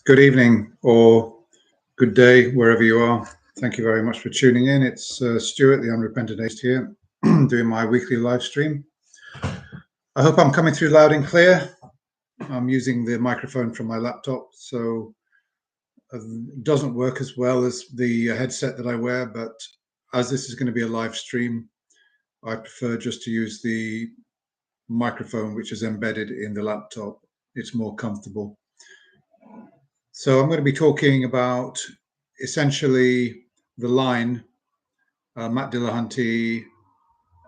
Good evening or good day, wherever you are. Thank you very much for tuning in. It's Stuart, the Unrepentant Atheist here, doing my weekly live stream. I hope I'm coming through loud and clear. I'm using the microphone from my laptop, so it doesn't work as well as the headset that I wear, but as this is going to be a live stream, I prefer just to use the microphone which is embedded in the laptop. It's more comfortable. So I'm going to be talking about essentially the line, Matt Dillahunty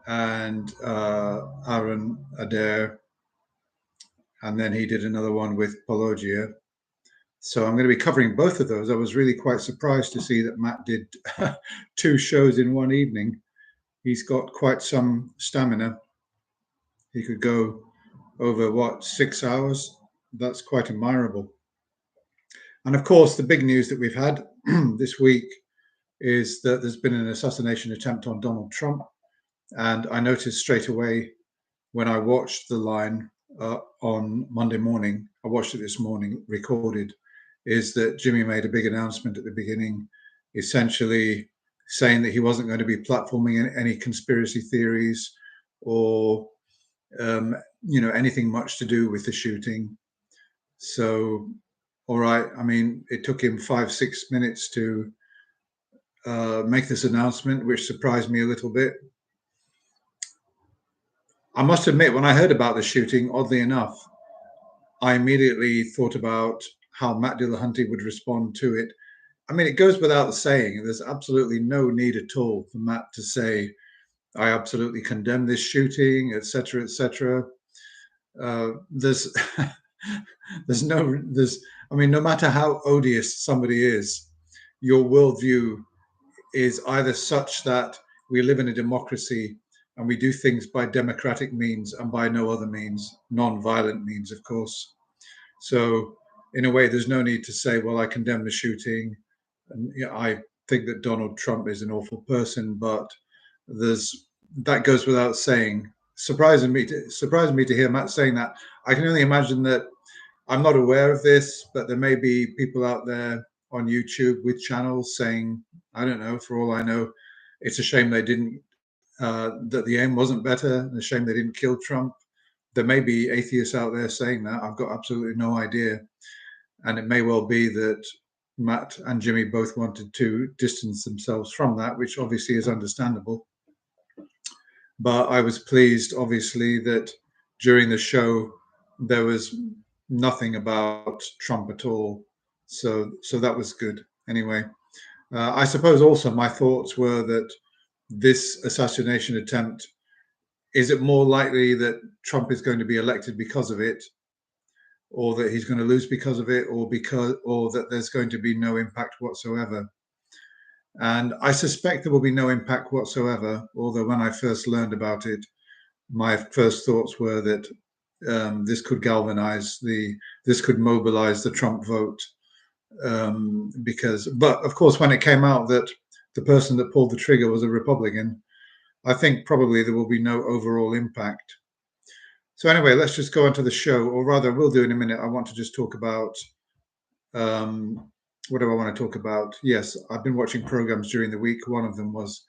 and Aaron Adair, and then he did another one with Paulogia. So I'm going to be covering both of those. I was really quite surprised to see that Matt did two shows in one evening. He's got quite some stamina. He could go over, 6 hours? That's quite admirable. And of course, the big news that we've had this week is that there's been an assassination attempt on Donald Trump. And I noticed straight away when I watched the line on Monday morning, I watched it this morning, recorded, is that Jimmy made a big announcement at the beginning, essentially saying that he wasn't going to be platforming any conspiracy theories or, anything much to do with the shooting. So, all right, I mean, it took him 5-6 minutes to make this announcement, which surprised me a little bit. I must admit, when I heard about the shooting, oddly enough, I immediately thought about how Matt Dillahunty would respond to it. I mean, it goes without saying, there's absolutely no need at all for Matt to say, I absolutely condemn this shooting, etc., etc. There's, no matter how odious somebody is, your worldview is either such that we live in a democracy and we do things by democratic means and by no other means, non-violent means, of course. So in a way, there's no need to say, well, I condemn the shooting. And I think that Donald Trump is an awful person, but that goes without saying. Surprising me to hear Matt saying that. I can only imagine that I'm not aware of this, but there may be people out there on YouTube with channels saying, I don't know, for all I know, it's a shame they didn't, that the aim wasn't better, and a shame they didn't kill Trump. There may be atheists out there saying that. I've got absolutely no idea. And it may well be that Matt and Jimmy both wanted to distance themselves from that, which obviously is understandable. But I was pleased, obviously, that during the show, there was nothing about Trump at all. So that was good. Anyway, I suppose also my thoughts were that this assassination attempt, is it more likely that Trump is going to be elected because of it, or that he's going to lose because of it, or that there's going to be no impact whatsoever? And I suspect there will be no impact whatsoever, although when I first learned about it, my first thoughts were that this could mobilize the Trump vote. But of course, when it came out that the person that pulled the trigger was a Republican, I think probably there will be no overall impact. So anyway, let's just go on to the show, or rather, we'll do in a minute. I want to just talk about, what do I want to talk about? Yes, I've been watching programs during the week. One of them was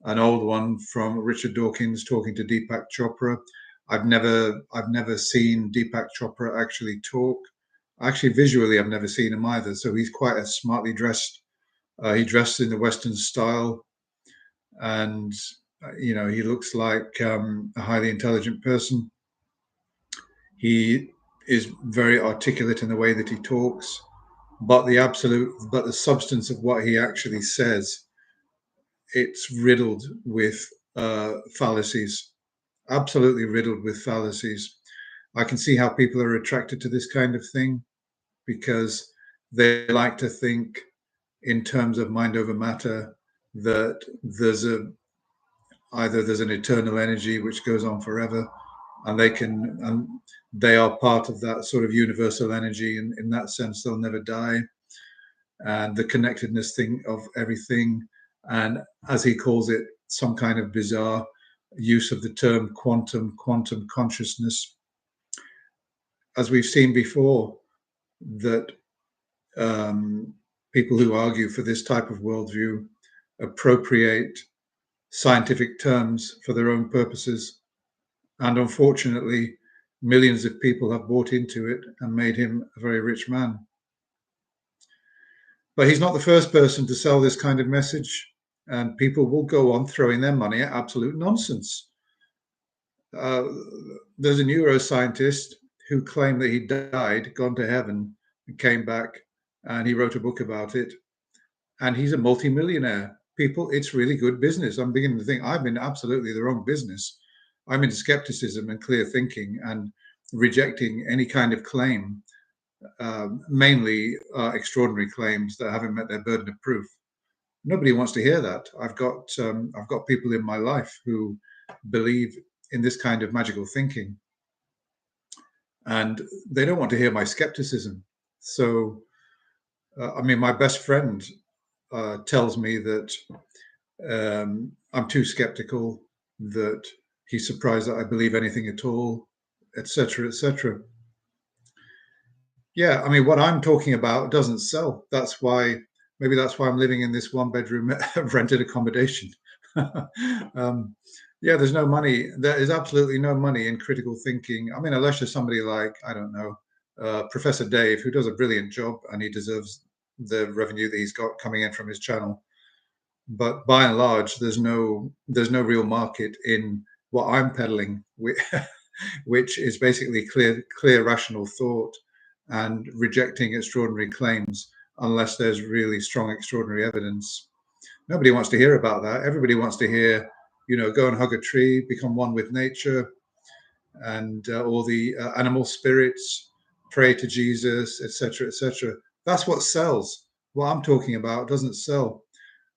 an old one from Richard Dawkins talking to Deepak Chopra. I've never seen Deepak Chopra actually talk. Actually, visually, I've never seen him either. So he's quite a smartly dressed. He dressed in the Western style, and he looks like a highly intelligent person. He is very articulate in the way that he talks, but the substance of what he actually says, it's riddled with fallacies, absolutely riddled with fallacies. I can see how people are attracted to this kind of thing, because they like to think in terms of mind over matter, that there's an eternal energy which goes on forever, and they are part of that sort of universal energy, and in that sense they'll never die, and the connectedness thing of everything, and as he calls it, some kind of bizarre use of the term quantum consciousness. As we've seen before, that People who argue for this type of worldview appropriate scientific terms for their own purposes. And unfortunately, millions of people have bought into it and made him a very rich man. But he's not the first person to sell this kind of message, and people will go on throwing their money at absolute nonsense. There's a neuroscientist who claimed that he died, gone to heaven, and came back, and he wrote a book about it. And he's a multimillionaire. People, it's really good business. I'm beginning to think I'm in absolutely the wrong business. I'm into skepticism and clear thinking and rejecting any kind of claim, mainly extraordinary claims that haven't met their burden of proof. Nobody wants to hear that. I've got people in my life who believe in this kind of magical thinking, and they don't want to hear my skepticism. So, I mean, my best friend tells me that I'm too skeptical, that he's surprised that I believe anything at all, etc., etc. Yeah, I mean, what I'm talking about doesn't sell. Maybe that's why I'm living in this one-bedroom rented accommodation. Yeah, there's no money. There is absolutely no money in critical thinking. I mean, unless you're somebody like, I don't know, Professor Dave, who does a brilliant job and he deserves the revenue that he's got coming in from his channel. But by and large, there's no real market in what I'm peddling, which is basically clear rational thought and rejecting extraordinary claims unless there's really strong extraordinary evidence. Nobody wants to hear about that. Everybody wants to hear, go and hug a tree, become one with nature, and all the animal spirits, pray to Jesus, etc., etc. That's what sells. What I'm talking about doesn't sell.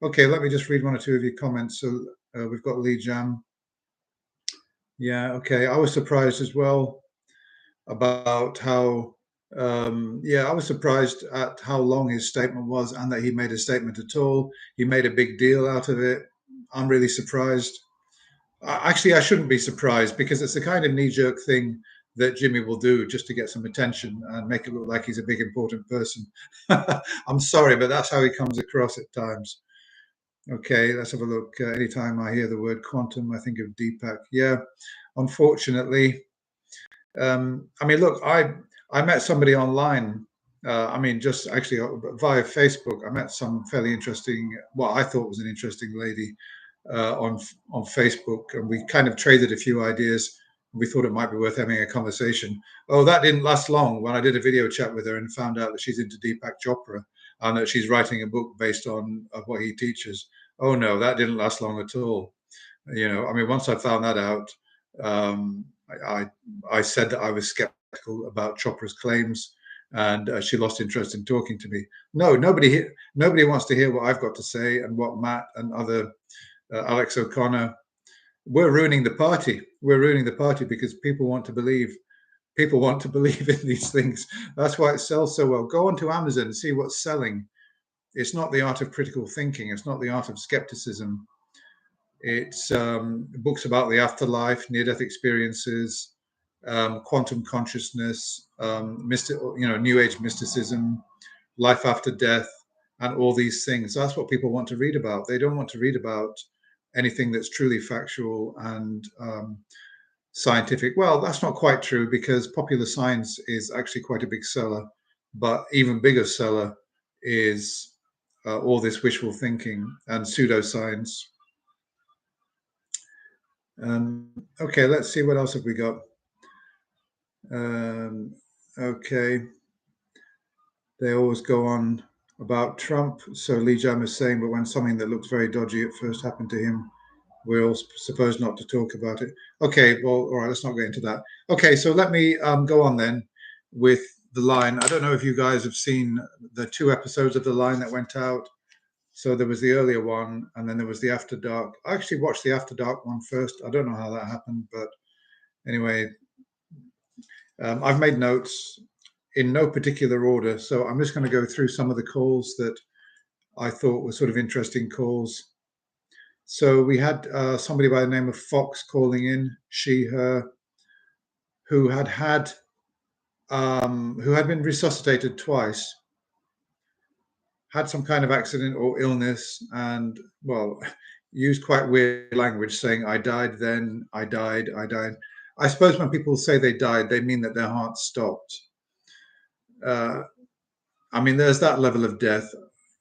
Okay, let me just read one or two of your comments. So we've got Lee Jam. Yeah, okay. I was surprised as well about how, I was surprised at how long his statement was and that he made a statement at all. He made a big deal out of it. I'm really surprised. Actually, I shouldn't be surprised because it's the kind of knee-jerk thing that Jimmy will do just to get some attention and make it look like he's a big, important person. I'm sorry, but that's how he comes across at times. Okay, let's have a look. Anytime I hear the word quantum, I think of Deepak. Yeah, unfortunately. I mean, look, I met somebody online. I mean, just actually via Facebook, I met some fairly interesting, what I thought was an interesting lady on Facebook, and we kind of traded a few ideas. We thought it might be worth having a conversation. Oh, that didn't last long when I did a video chat with her and found out that she's into Deepak Chopra and that she's writing a book based on what he teaches. Oh no, that didn't last long at all. I mean, once I found that out, um, I said that I was skeptical about Chopra's claims, and she lost interest in talking to me. No, nobody wants to hear what I've got to say and what Matt and other Alex O'Connor. We're ruining the party. We're ruining the party because people want to believe. People want to believe in these things. That's why it sells so well. Go onto Amazon and see what's selling. It's not the art of critical thinking. It's not the art of skepticism. It's books about the afterlife, near-death experiences, quantum consciousness, New Age mysticism, life after death, and all these things. That's what people want to read about. They don't want to read about anything that's truly factual and scientific. Well, that's not quite true because popular science is actually quite a big seller, but even bigger seller is all this wishful thinking and pseudoscience. Okay, let's see what else have we got. Okay, they always go on about Trump. So Lee Jam is saying, but when something that looks very dodgy at first happened to him, we're all supposed not to talk about it. Okay, well, all right, let's not get into that. Okay, so let me go on then with The Line. I don't know if you guys have seen the 2 episodes of The Line that went out. So there was the earlier one, and then there was the After Dark. I actually watched the After Dark one first. I don't know how that happened, but anyway, I've made notes in no particular order. So I'm just going to go through some of the calls that I thought were sort of interesting calls. So we had somebody by the name of Fox calling in, she, her, who had been resuscitated twice had some kind of accident or illness, and well, used quite weird language, saying, "I died then, I died, I died." I suppose when people say they died, they mean that their heart stopped. Uh, I mean, there's that level of death.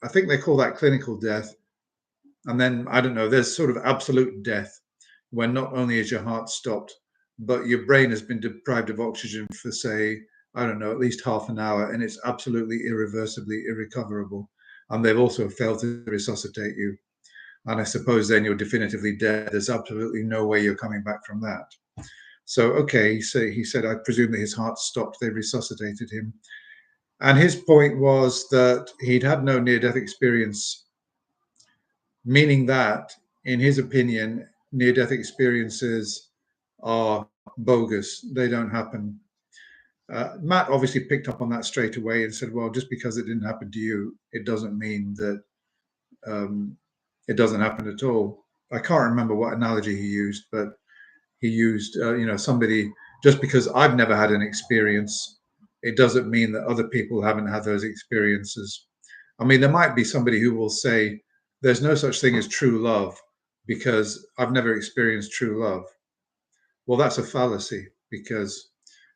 I think they call that clinical death. And then, I don't know, there's sort of absolute death, when not only is your heart stopped, but your brain has been deprived of oxygen for, say, I don't know, at least half an hour, and it's absolutely irreversibly irrecoverable. And they've also failed to resuscitate you. And I suppose then you're definitively dead. There's absolutely no way you're coming back from that. So, okay, so he said, I presume that his heart stopped. They resuscitated him. And his point was that he'd had no near-death experience, meaning that, in his opinion, near-death experiences are bogus. They don't happen. Matt obviously picked up on that straight away and said, well, just because it didn't happen to you, it doesn't mean that it doesn't happen at all. I can't remember what analogy he used, but he used, somebody, just because I've never had an experience, it doesn't mean that other people haven't had those experiences. I mean, there might be somebody who will say, there's no such thing as true love because I've never experienced true love. Well, that's a fallacy, because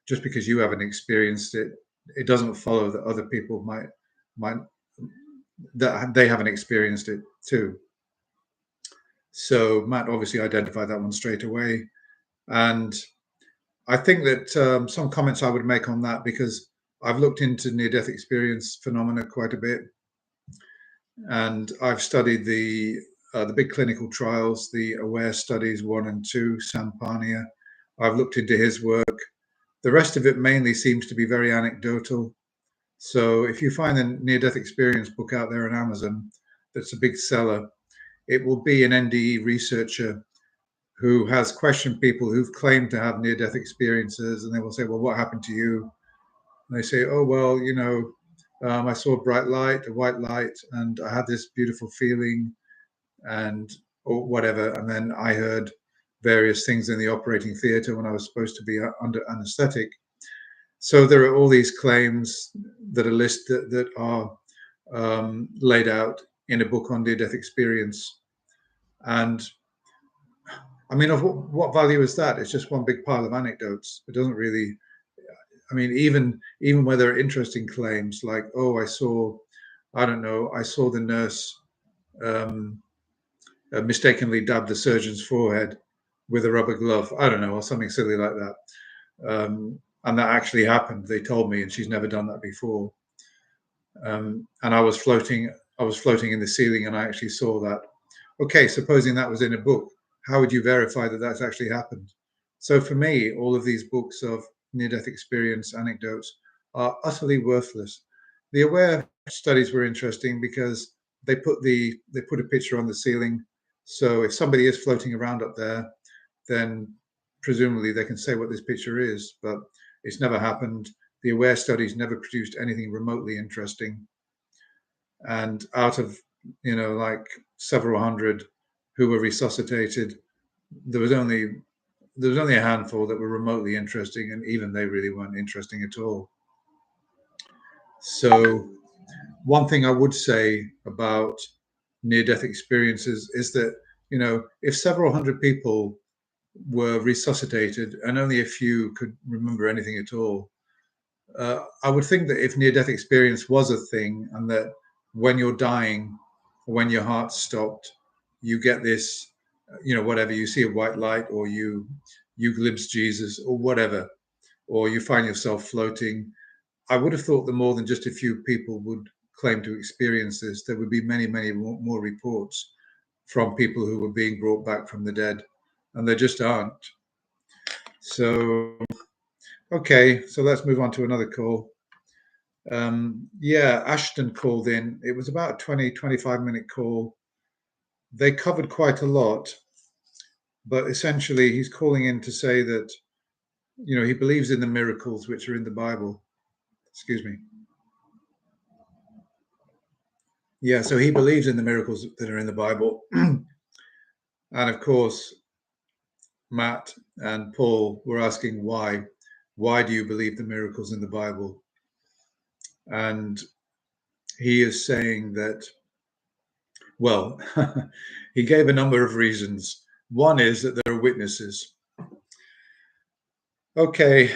just because you haven't experienced it, it doesn't follow that other people might that they haven't experienced it too. So Matt obviously identified that one straight away. And I think that some comments I would make on that, because I've looked into near-death experience phenomena quite a bit, and I've studied the big clinical trials, the AWARE studies 1 and 2, Sampania. I've looked into his work. The rest of it mainly seems to be very anecdotal. So if you find a near-death experience book out there on Amazon that's a big seller, it will be an NDE researcher who has questioned people who've claimed to have near-death experiences, and they will say, well, what happened to you? And they say, oh, well, I saw a bright light, a white light, and I had this beautiful feeling, and or whatever. And then I heard various things in the operating theater when I was supposed to be under anesthetic. So there are all these claims that are listed, that are laid out in a book on near-death experience. And I mean, of what value is that? It's just one big pile of anecdotes. It doesn't really. I mean, even where there are interesting claims like, oh, I saw the nurse mistakenly dab the surgeon's forehead with a rubber glove. I don't know, or something silly like that. And that actually happened. They told me, and she's never done that before. And I was floating in the ceiling, and I actually saw that. Okay, supposing that was in a book, how would you verify that that's actually happened? So for me, all of these books of near-death experience anecdotes are utterly worthless. The AWARE studies were interesting because they put a picture on the ceiling. So if somebody is floating around up there, then presumably they can say what this picture is, but it's never happened. The AWARE studies never produced anything remotely interesting. And out of, like several hundred who were resuscitated, there was only a handful that were remotely interesting, and even they really weren't interesting at all. So one thing I would say about near-death experiences is that, if several hundred people were resuscitated and only a few could remember anything at all, I would think that if near-death experience was a thing, and that when you're dying, when your heart stopped, you get this, whatever, you see a white light, or you glimpse Jesus, or whatever, or you find yourself floating. I would have thought that more than just a few people would claim to experience this. There would be many, many more reports from people who were being brought back from the dead, and there just aren't. So, okay, so let's move on to another call. Ashton called in. It was about a 25-minute call. They covered quite a lot, but essentially he's calling in to say that, he believes in the miracles which are in the Bible. Excuse me. Yeah, so he believes in the miracles that are in the Bible. And of course, Matt and Paul were asking why. Why do you believe the miracles in the Bible? And he is saying that, well, he gave a number of reasons. One is that there are witnesses. Okay,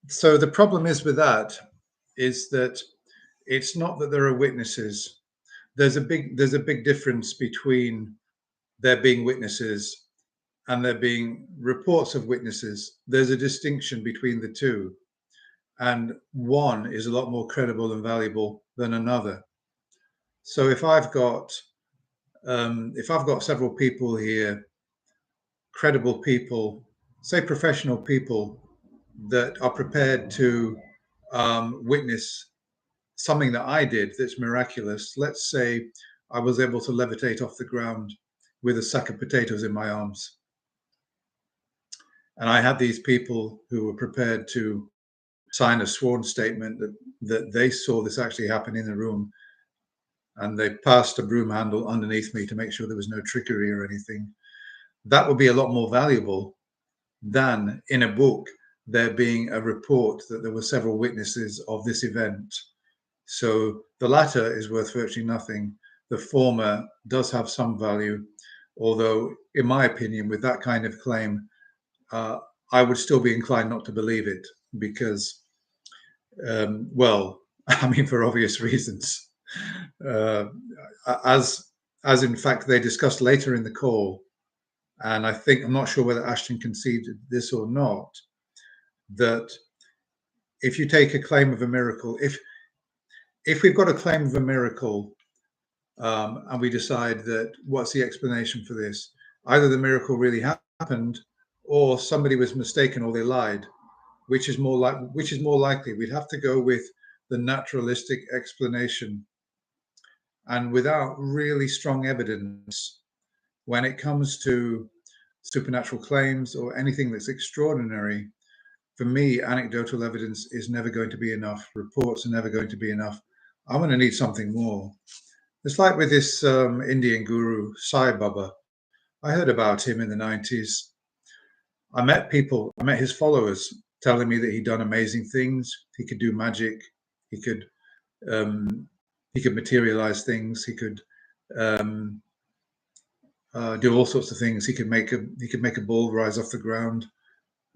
so the problem is with that is that it's not that there are witnesses. There's a big difference between there being witnesses and there being reports of witnesses. There's a distinction between the two, and one is a lot more credible and valuable than another. So if I've got several people here, credible people, say professional people, that are prepared to witness something that I did that's miraculous. Let's say I was able to levitate off the ground with a sack of potatoes in my arms. And I had these people who were prepared to sign a sworn statement that they saw this actually happen in the room. And they passed a broom handle underneath me to make sure there was no trickery or anything. That would be a lot more valuable than in a book there being a report that there were several witnesses of this event. So the latter is worth virtually nothing. The former does have some value, although in my opinion, with that kind of claim, I would still be inclined not to believe it because, well, I mean, for obvious reasons. As in fact they discussed later in the call, and I'm not sure whether Ashton conceded this or not, that if you take a claim of a miracle, if we've got a claim of a miracle, and we decide that what's the explanation for this, either the miracle really happened or somebody was mistaken or they lied, which is more likely. We'd have to go with the naturalistic explanation. And without really strong evidence, when it comes to supernatural claims or anything that's extraordinary, for me, anecdotal evidence is never going to be enough. Reports are never going to be enough. I'm going to need something more. It's like with this Indian guru, Sai Baba. I heard about him in the 90s. I met his followers telling me that he'd done amazing things. He could do magic. He could materialize things. He could do all sorts of things. He could make a ball rise off the ground.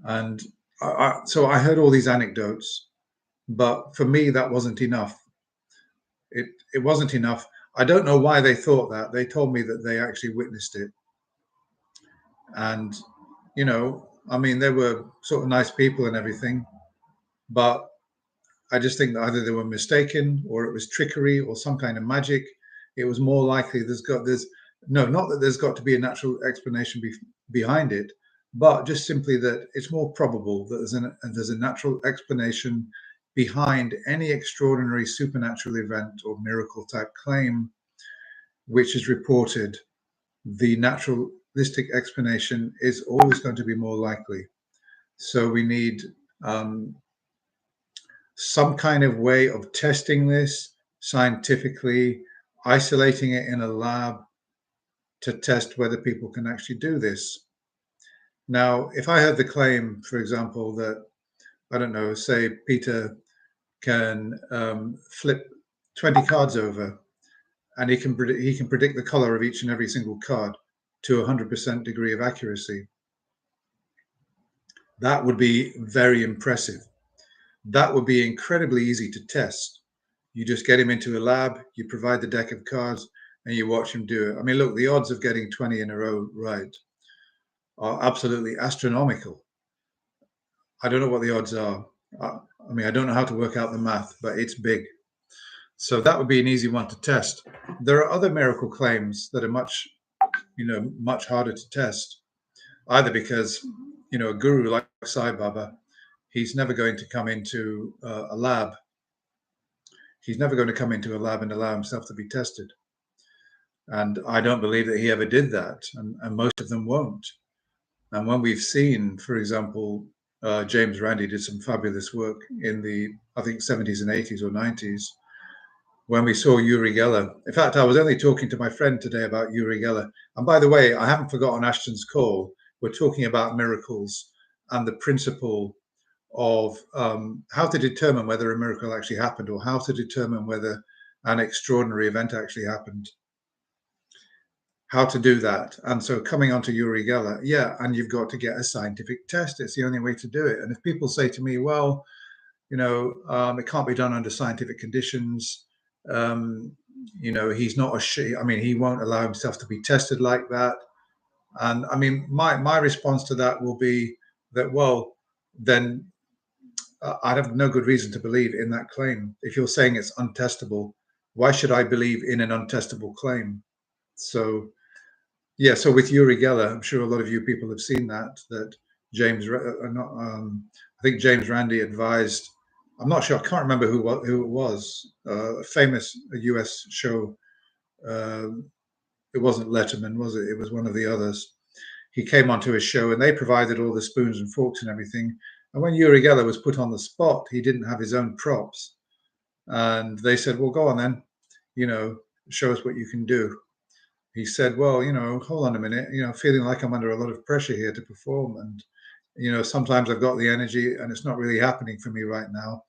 And so I heard all these anecdotes, but for me, that wasn't enough. It wasn't enough. I don't know why they thought that. They told me that they actually witnessed it. And, I mean, they were sort of nice people and everything, but I just think that either they were mistaken or it was trickery or some kind of magic. It was more likely not that there's got to be a natural explanation behind it, but just simply that it's more probable that there's a natural explanation behind any extraordinary supernatural event or miracle type claim which is reported. The naturalistic explanation is always going to be more likely. So we need some kind of way of testing this scientifically, isolating it in a lab to test whether people can actually do this. Now, if I had the claim, for example, that, I don't know, say Peter can flip 20 cards over and he can predict the color of each and every single card to 100% degree of accuracy, that would be very impressive. That would be incredibly easy to test. You just get him into a lab, you provide the deck of cards, and you watch him do it. I mean, look, the odds of getting 20 in a row right are absolutely astronomical. I don't know what the odds are. I mean, I don't know how to work out the math, but it's big. So that would be an easy one to test. There are other miracle claims that are much harder to test, either because, a guru like Sai Baba, he's never going to come into a lab. He's never going to come into a lab and allow himself to be tested. And I don't believe that he ever did that, and most of them won't. And when we've seen, for example, James Randi did some fabulous work in the, I think, 70s and 80s or 90s, when we saw Uri Geller. In fact, I was only talking to my friend today about Uri Geller. And by the way, I haven't forgotten Ashton's call. We're talking about miracles and the principle of how to determine whether a miracle actually happened, or how to determine whether an extraordinary event actually happened. How to do that. And so coming on to Uri Geller, yeah, and you've got to get a scientific test. It's the only way to do it. And if people say to me, well, it can't be done under scientific conditions. He's not he won't allow himself to be tested like that. And I mean, my response to that will be that, well, then I'd have no good reason to believe in that claim. If you're saying it's untestable, why should I believe in an untestable claim? So, yeah, so with Uri Geller, I'm sure a lot of you people have seen that I think James Randi advised, I'm not sure, I can't remember who it was, a famous US show. It wasn't Letterman, was it? It was one of the others. He came onto his show and they provided all the spoons and forks and everything. And when Uri Geller was put on the spot, he didn't have his own props. And they said, well, go on then, show us what you can do. He said, well, hold on a minute, feeling like I'm under a lot of pressure here to perform. And, sometimes I've got the energy and it's not really happening for me right now.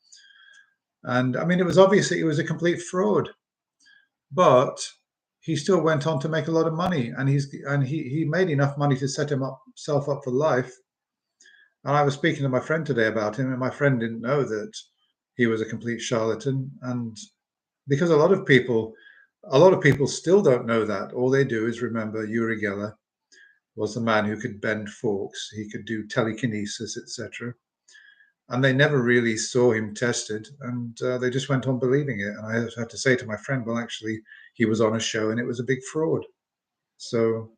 And I mean, it was obvious that he was a complete fraud, but he still went on to make a lot of money, and he made enough money to set himself up for life. And I was speaking to my friend today about him, and my friend didn't know that he was a complete charlatan. And because a lot of people still don't know that. All they do is remember Uri Geller was the man who could bend forks, he could do telekinesis, etc. And they never really saw him tested, and they just went on believing it. And I had to say to my friend, well, actually, he was on a show and it was a big fraud. So,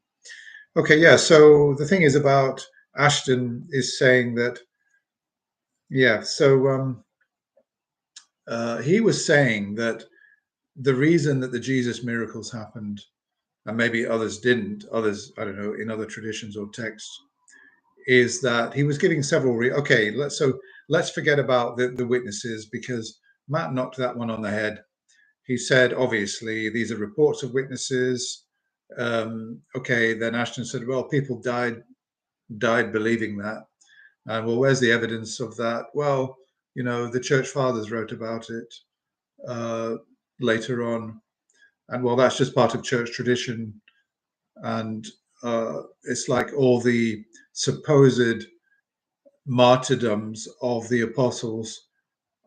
okay, yeah. So the thing is about Ashton is saying that, yeah. So he was saying that the reason that the Jesus miracles happened, and maybe others didn't, others, I don't know, in other traditions or texts, is that he was giving several. Let's forget about the witnesses, because Matt knocked that one on the head. He said, obviously, these are reports of witnesses. Then Ashton said, well, people died believing that. And well, where's the evidence of that? Well, the church fathers wrote about it later on. And well, that's just part of church tradition. And it's like all the supposed martyrdoms of the apostles.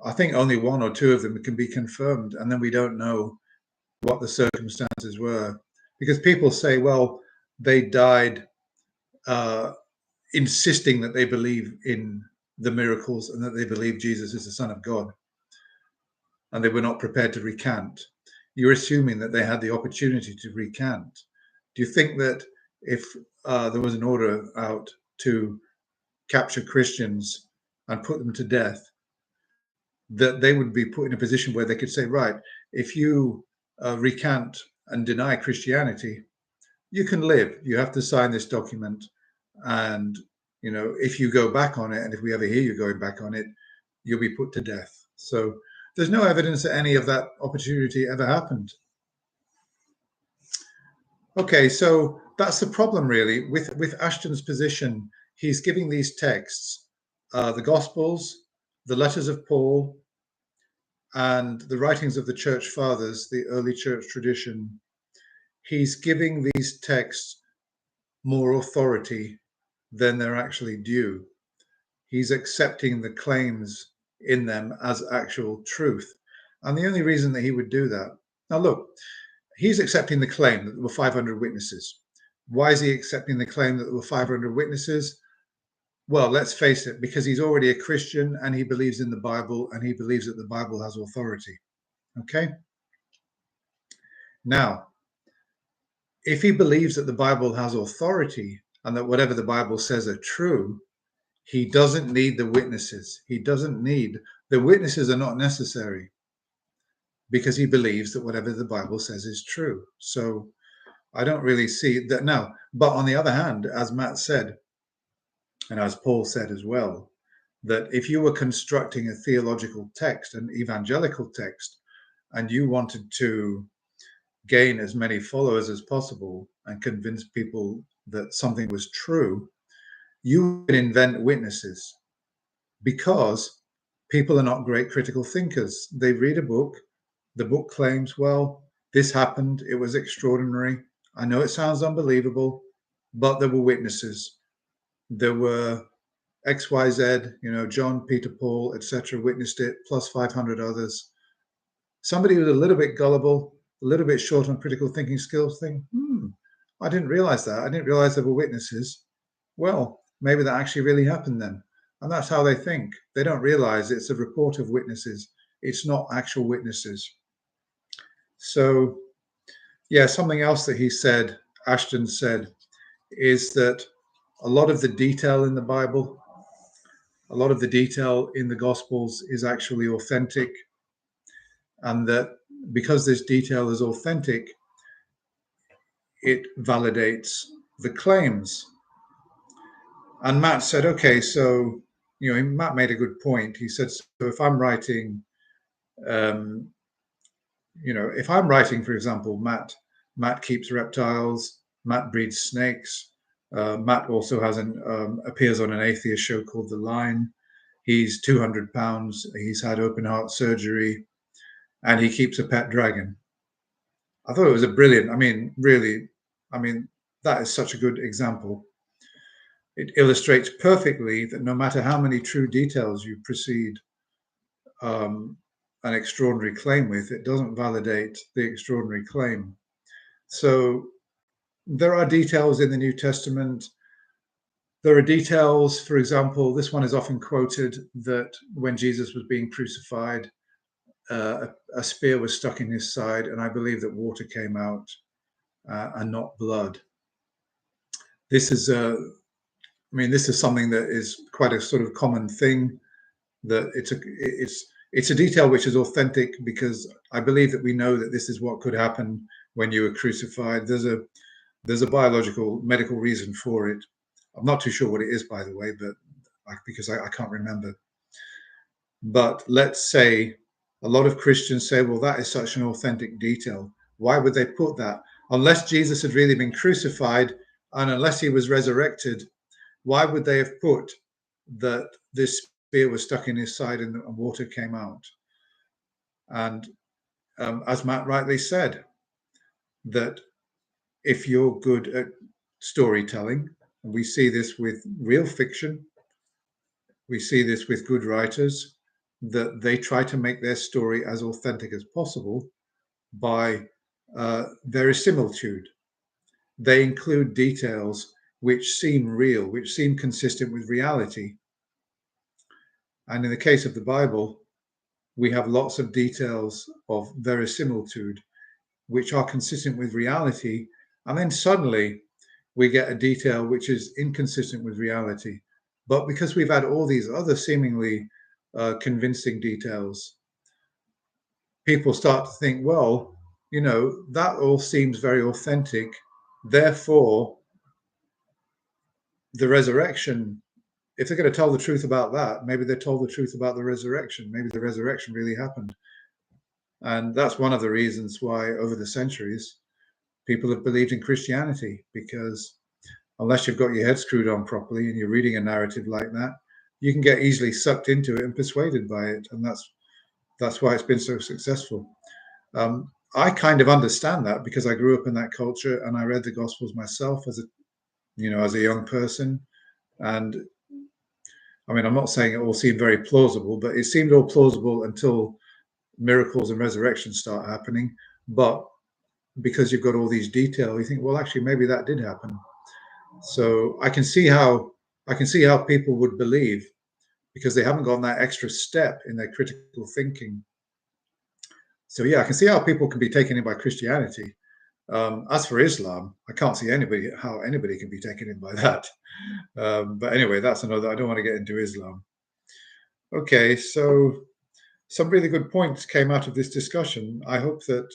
I think only one or two of them can be confirmed, and then we don't know what the circumstances were, because people say, well, they died insisting that they believe in the miracles and that they believe Jesus is the Son of God, and they were not prepared to recant. You're assuming that they had the opportunity to recant. Do you think that if there was an order out to capture Christians and put them to death, that they would be put in a position where they could say, right, if you recant and deny Christianity, you can live. You have to sign this document. And, if you go back on it, and if we ever hear you going back on it, you'll be put to death. So there's no evidence that any of that opportunity ever happened. Okay, so that's the problem, really, with Ashton's position. He's giving these texts, the Gospels, the letters of Paul, and the writings of the church fathers, the early church tradition. He's giving these texts more authority than they're actually due. He's accepting the claims in them as actual truth. And the only reason that he would do that, now look, he's accepting the claim that there were 500 witnesses. Why is he accepting the claim that there were 500 witnesses? Well, let's face it, because he's already a Christian and he believes in the Bible, and he believes that the Bible has authority. Okay? Now, if he believes that the Bible has authority and that whatever the Bible says are true, he doesn't need the witnesses. The witnesses are not necessary, because he believes that whatever the Bible says is true. So I don't really see that now. But on the other hand, as Matt said, and as Paul said as well, that if you were constructing a theological text, an evangelical text, and you wanted to gain as many followers as possible and convince people that something was true, you can invent witnesses, because people are not great critical thinkers. They read a book, The book claims, well, this happened, it was extraordinary. I know it sounds unbelievable, but there were witnesses. There were XYZ, John, Peter, Paul, etc., witnessed it, plus 500 others. Somebody who's a little bit gullible, a little bit short on critical thinking skills, think, I didn't realize that. I didn't realize there were witnesses. Well, maybe that actually really happened then. And that's how they think. They don't realize it's a report of witnesses. It's not actual witnesses. So, yeah, something else that he said, Ashton said, is that a lot of the detail in the Bible, a lot of the detail in the Gospels is actually authentic. And that because this detail is authentic, it validates the claims. And Matt said, okay, so, Matt made a good point. He said, so if I'm writing, if I'm writing, for example, Matt keeps reptiles, Matt breeds snakes. Matt also appears on an atheist show called The Line. He's 200 pounds. He's had open heart surgery, and he keeps a pet dragon. I thought it was a brilliant, that is such a good example. It illustrates perfectly that no matter how many true details you proceed an extraordinary claim with, it doesn't validate the extraordinary claim. So there are details in the New Testament. There are details, for example, this one is often quoted, that when Jesus was being crucified, a spear was stuck in his side, and I believe that water came out and not blood. This is something that is quite a sort of common thing. That it's a detail which is authentic, because I believe that we know that this is what could happen when you were crucified. There's a biological, medical reason for it. I'm not too sure what it is, by the way, but because I can't remember. But let's say a lot of Christians say, well, that is such an authentic detail. Why would they put that? Unless Jesus had really been crucified and unless he was resurrected, why would they have put that this spear was stuck in his side and water came out? And as Matt rightly said, that if you're good at storytelling, and we see this with real fiction, we see this with good writers, that they try to make their story as authentic as possible by verisimilitude. They include details which seem real, which seem consistent with reality. And in the case of the Bible, we have lots of details of verisimilitude which are consistent with reality. And then suddenly we get a detail which is inconsistent with reality. But because we've had all these other seemingly convincing details, people start to think, well, that all seems very authentic. Therefore, the resurrection, if they're going to tell the truth about that, maybe they told the truth about the resurrection. Maybe the resurrection really happened. And that's one of the reasons why over the centuries, people have believed in Christianity, because unless you've got your head screwed on properly and you're reading a narrative like that, you can get easily sucked into it and persuaded by it. And that's why it's been so successful. I kind of understand that because I grew up in that culture and I read the Gospels myself as a young person. And I'm not saying it all seemed very plausible, but it seemed all plausible until miracles and resurrections start happening. But because you've got all these details, you think, well, actually, maybe that did happen. So I can see how people would believe, because they haven't gone that extra step in their critical thinking. So yeah, I can see how people can be taken in by Christianity. As for Islam, I can't see how anybody can be taken in by that. But anyway, that's another. I don't want to get into Islam. Okay, so some really good points came out of this discussion. I hope that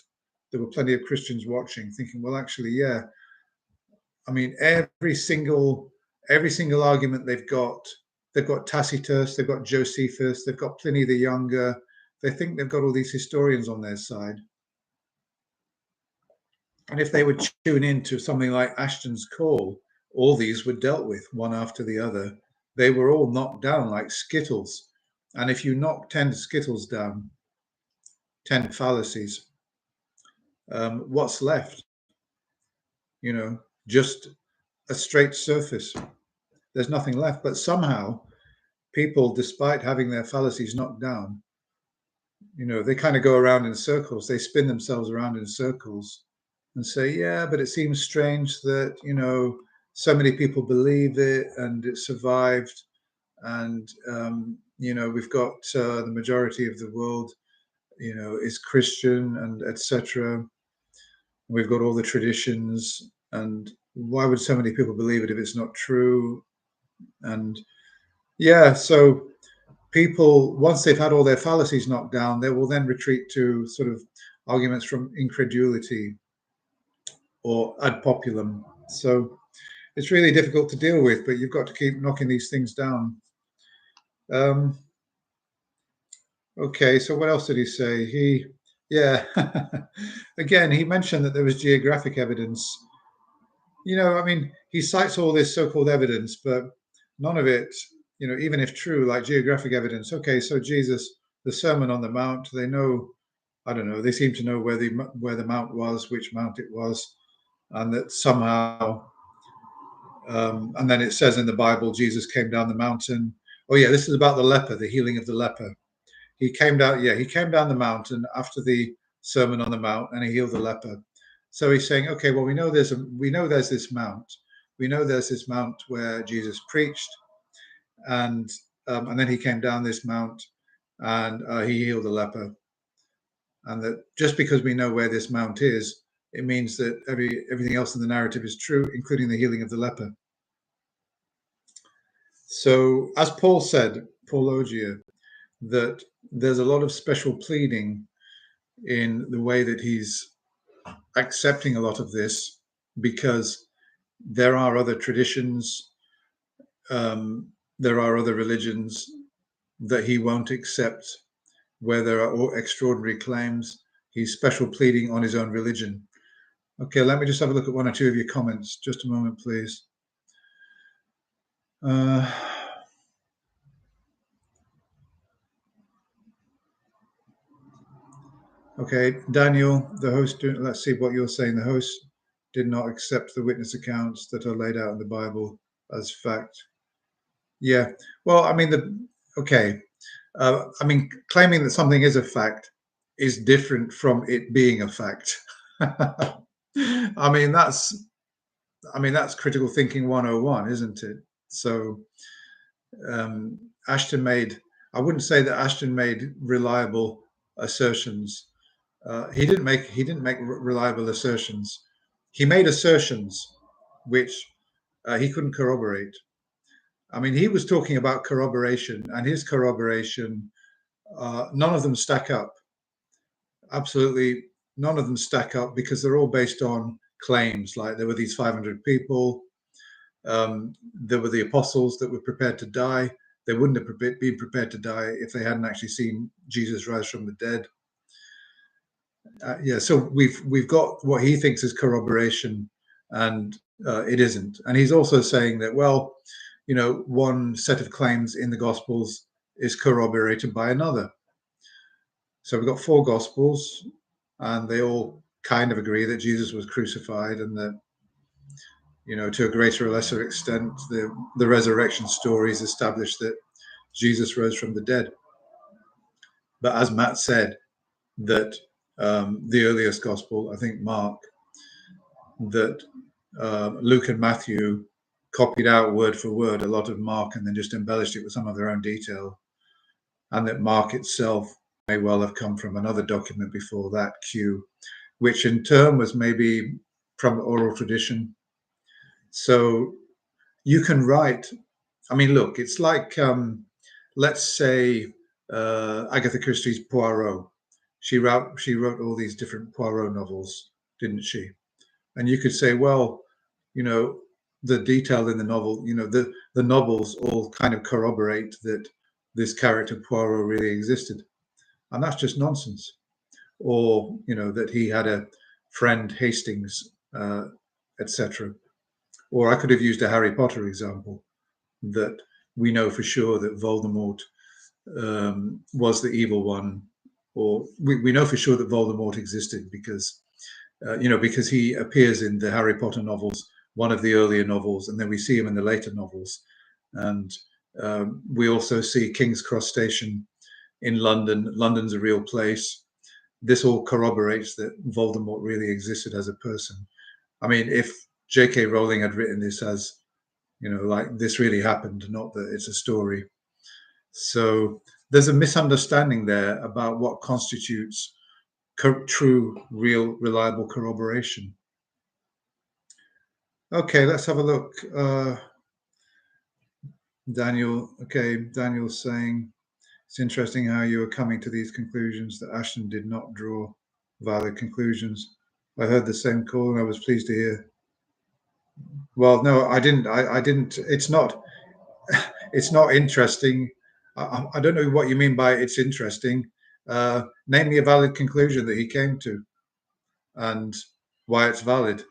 there were plenty of Christians watching, thinking, well, actually, yeah. Every single argument they've got Tacitus, they've got Josephus, they've got Pliny the Younger. They think they've got all these historians on their side. And if they would tune in to something like Ashton's Call, all these were dealt with one after the other. They were all knocked down like Skittles. And if you knock 10 Skittles down, 10 fallacies, what's left? Just a straight surface. There's nothing left. But somehow people, despite having their fallacies knocked down, they kind of go around in circles. They spin themselves around in circles and say, yeah, but it seems strange that, so many people believe it and it survived. And, we've got the majority of the world, is Christian and etc. We've got all the traditions. And why would so many people believe it if it's not true? And yeah, so people, once they've had all their fallacies knocked down, they will then retreat to sort of arguments from incredulity or ad populum. So it's really difficult to deal with, but you've got to keep knocking these things down. Okay, so what else did he say? Again, he mentioned that there was geographic evidence. He cites all this so-called evidence, but none of it, even if true, like geographic evidence. Okay, so Jesus, the Sermon on the Mount, they know, I don't know, they seem to know where the mount was, which mount it was, and that somehow, and then it says in the Bible, Jesus came down the mountain. Oh yeah, this is about the leper, the healing of the leper. He came down the mountain after the Sermon on the Mount, and he healed the leper. So he's saying, okay, well, we know there's this mount. We know there's this mount where Jesus preached, and then he came down this mount, and he healed the leper. And that just because we know where this mount is, it means that everything else in the narrative is true, including the healing of the leper. So, as Paul said, Paulogia, that there's a lot of special pleading in the way that he's accepting a lot of this, because there are other traditions, there are other religions that he won't accept where there are extraordinary claims. He's special pleading on his own religion. Okay, let me just have a look at one or two of your comments. Just a moment, please. Okay, Daniel, the host, let's see what you're saying. The host did not accept the witness accounts that are laid out in the Bible as fact. Yeah, well, claiming that something is a fact is different from it being a fact. That's critical thinking 101, isn't it? So I wouldn't say that Ashton made reliable assertions. He didn't make reliable assertions. He made assertions which he couldn't corroborate. He was talking about corroboration, and his corroboration, none of them stack up. Absolutely none of them stack up, because they're all based on claims. Like, there were these 500 people. There were the apostles that were prepared to die. They wouldn't have been prepared to die if they hadn't actually seen Jesus rise from the dead. So we've got what he thinks is corroboration, and it isn't. And he's also saying that, well, one set of claims in the Gospels is corroborated by another. So we've got 4 Gospels, and they all kind of agree that Jesus was crucified, and that, to a greater or lesser extent, the resurrection stories establish that Jesus rose from the dead. But as Matt said, that the earliest Gospel, I think Mark, that Luke and Matthew copied out word for word a lot of Mark and then just embellished it with some of their own detail, and that Mark itself may well have come from another document before that, Q, which in turn was maybe from oral tradition. So you can write, look, it's like, let's say Agatha Christie's Poirot. She wrote all these different Poirot novels, didn't she? And you could say, well, the detail in the novel, the novels all kind of corroborate that this character Poirot really existed. And that's just nonsense. Or, that he had a friend Hastings, etc. Or I could have used a Harry Potter example, that we know for sure that Voldemort was the evil one, or we know for sure that Voldemort existed because because he appears in the Harry Potter novels, one of the earlier novels, and then we see him in the later novels. And we also see King's Cross Station in London. London's a real place. This all corroborates that Voldemort really existed as a person. I mean, if J.K. Rowling had written this as, like this really happened, not that it's a story. So there's a misunderstanding there about what constitutes true, real, reliable corroboration. Okay, let's have a look. Daniel's saying, it's interesting how you are coming to these conclusions that Ashton did not draw valid conclusions. I heard the same call and I was pleased to hear. Well, no, I didn't. I didn't. It's not. It's not interesting. I don't know what you mean by it's interesting. Name me a valid conclusion that he came to, and why it's valid.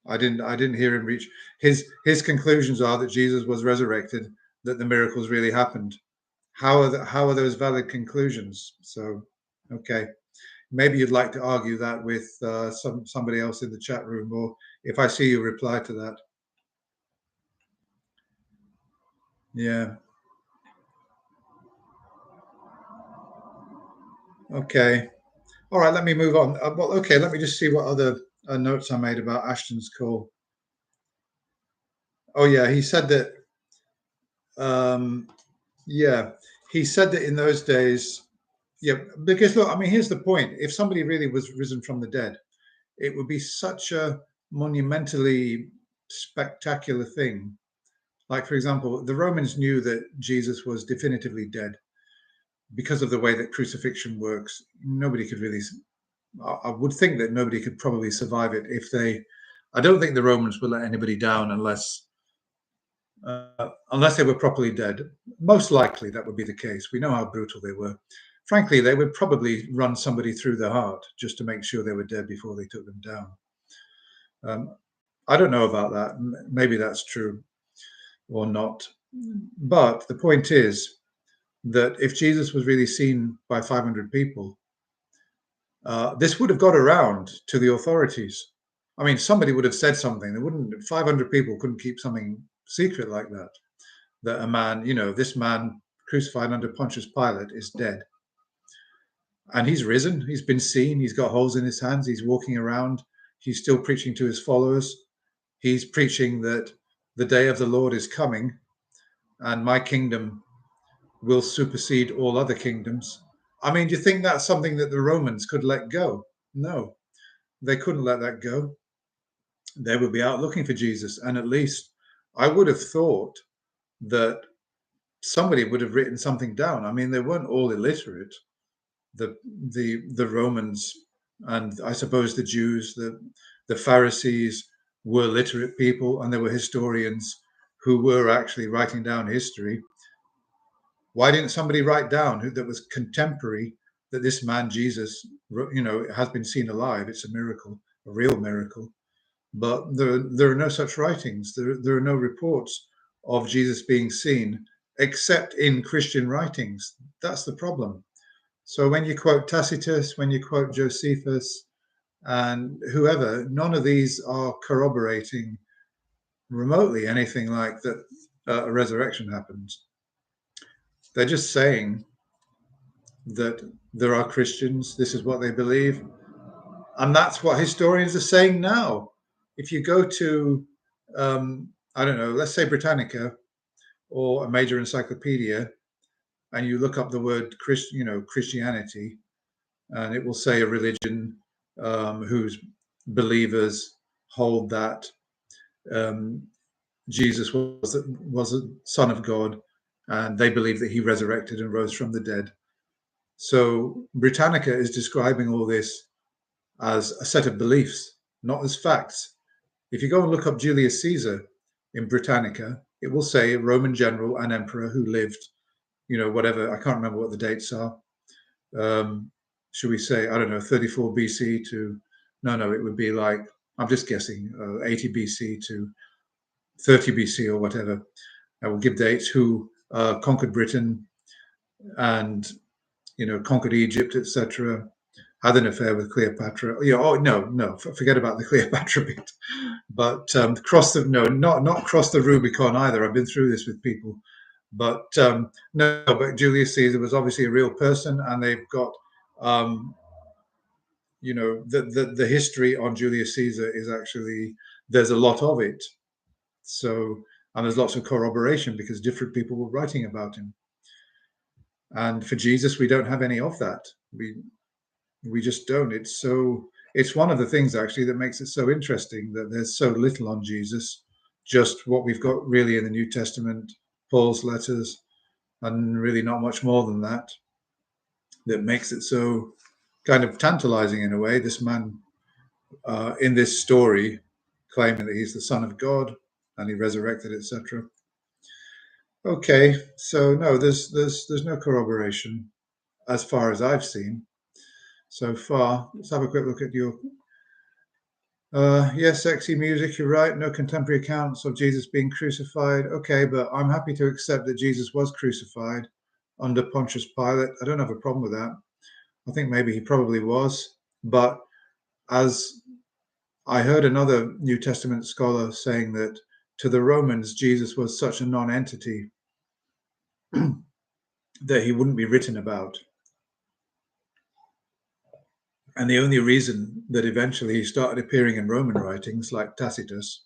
I didn't hear him reach his conclusions are that Jesus was resurrected, that the miracles really happened. How are those valid conclusions? So, okay, maybe you'd like to argue that with somebody else in the chat room, or if I see you reply to that. Yeah. Okay. All right. Let me move on. Well, okay. Let me just see what other notes I made about Ashton's call. Oh yeah, he said that. Yeah, he said that in those days. Yeah, because look, I mean, here's the point: if somebody really was risen from the dead, it would be such a monumentally spectacular thing. Like, for example, the Romans knew that Jesus was definitively dead because of the way that crucifixion works. Nobody could really, I would think that nobody could probably survive it if they, I don't think the Romans would let anybody down unless they were properly dead. Most likely that would be the case. We know how brutal they were. Frankly, they would probably run somebody through the heart just to make sure they were dead before they took them down. I don't know about that. Maybe that's true or not. But the point is that if Jesus was really seen by 500 people, this would have got around to the authorities. I mean, somebody would have said something. They wouldn't. 500 people couldn't keep something secret like that. That a man, this man crucified under Pontius Pilate is dead, and he's risen. He's been seen. He's got holes in his hands. He's walking around. He's still preaching to his followers. He's preaching that the day of the Lord is coming, and my kingdom will supersede all other kingdoms. I mean, do you think that's something that the Romans could let go? No, they couldn't let that go. They would be out looking for Jesus. And at least I would have thought that somebody would have written something down. I mean, they weren't all illiterate. The Romans, and I suppose the Jews, the Pharisees were literate people, and there were historians who were actually writing down history. Why didn't somebody write down that was contemporary that this man Jesus, has been seen alive? It's a miracle, a real miracle. But there are no such writings. There are no reports of Jesus being seen, except in Christian writings. That's the problem. So when you quote Tacitus, when you quote Josephus, and whoever, none of these are corroborating remotely anything like that a resurrection happens. They're just saying that there are Christians, this is what they believe, and that's what historians are saying now. If you go to, I don't know, let's say Britannica or a major encyclopedia, and you look up the word Christianity, and it will say a religion whose believers hold that Jesus was a son of God, and they believe that he resurrected and rose from the dead. So Britannica is describing all this as a set of beliefs, not as facts. If you go and look up Julius Caesar in Britannica, it will say a Roman general and emperor who lived, whatever, I can't remember what the dates are. Should we say, I don't know, 34 BC to, no, it would be like, I'm just guessing, 80 BC to 30 BC or whatever. I will give dates who conquered Britain and conquered Egypt, etc. Had an affair with Cleopatra. No, forget about the Cleopatra bit. But not cross the Rubicon either. I've been through this with people. But no, but Julius Caesar was obviously a real person, and they've got, the history on Julius Caesar is actually, there's a lot of it. So, and there's lots of corroboration because different people were writing about him. And for Jesus, we don't have any of that. We just don't. It's one of the things actually that makes it so interesting that there's so little on Jesus, just what we've got really in the New Testament, Paul's letters, and really not much more than that makes it so kind of tantalizing in a way. This man in this story claiming that he's the Son of God and he resurrected, etc. Okay, so no, there's no corroboration as far as I've seen so far. Let's have a quick look at your yes, sexy music, you're right. No contemporary accounts of Jesus being crucified. Okay, but I'm happy to accept that Jesus was crucified under Pontius Pilate. I don't have a problem with that. I think maybe he probably was, but as I heard another New Testament scholar saying that to the Romans, Jesus was such a non-entity that he wouldn't be written about. And the only reason that eventually he started appearing in Roman writings like Tacitus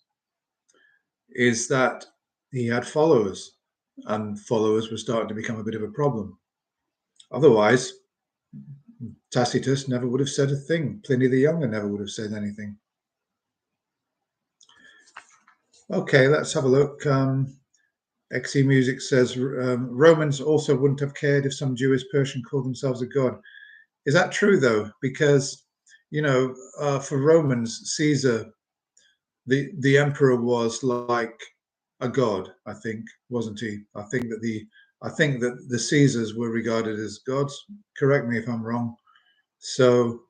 is that he had followers, and followers were starting to become a bit of a problem. Otherwise, Tacitus never would have said a thing. Pliny the Younger never would have said anything. Okay, let's have a look. XE Music says Romans also wouldn't have cared if some Jewish person called themselves a god. Is that true though? Because for Romans, Caesar, the emperor, was like a god. I think, wasn't he? I think that the Caesars were regarded as gods. Correct me if I'm wrong. So,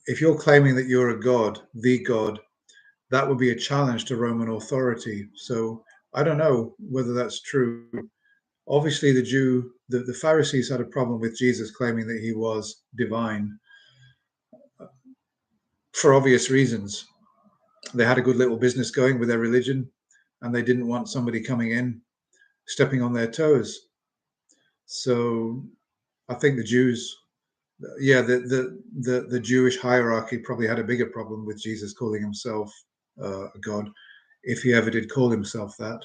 if you're claiming that you're a god, the god, that would be a challenge to Roman authority. So I don't know whether that's true. Obviously, the Pharisees had a problem with Jesus claiming that he was divine for obvious reasons. They had a good little business going with their religion, and they didn't want somebody coming in, stepping on their toes. So I think the Jews, the Jewish hierarchy probably had a bigger problem with Jesus calling himself a god, if he ever did call himself that.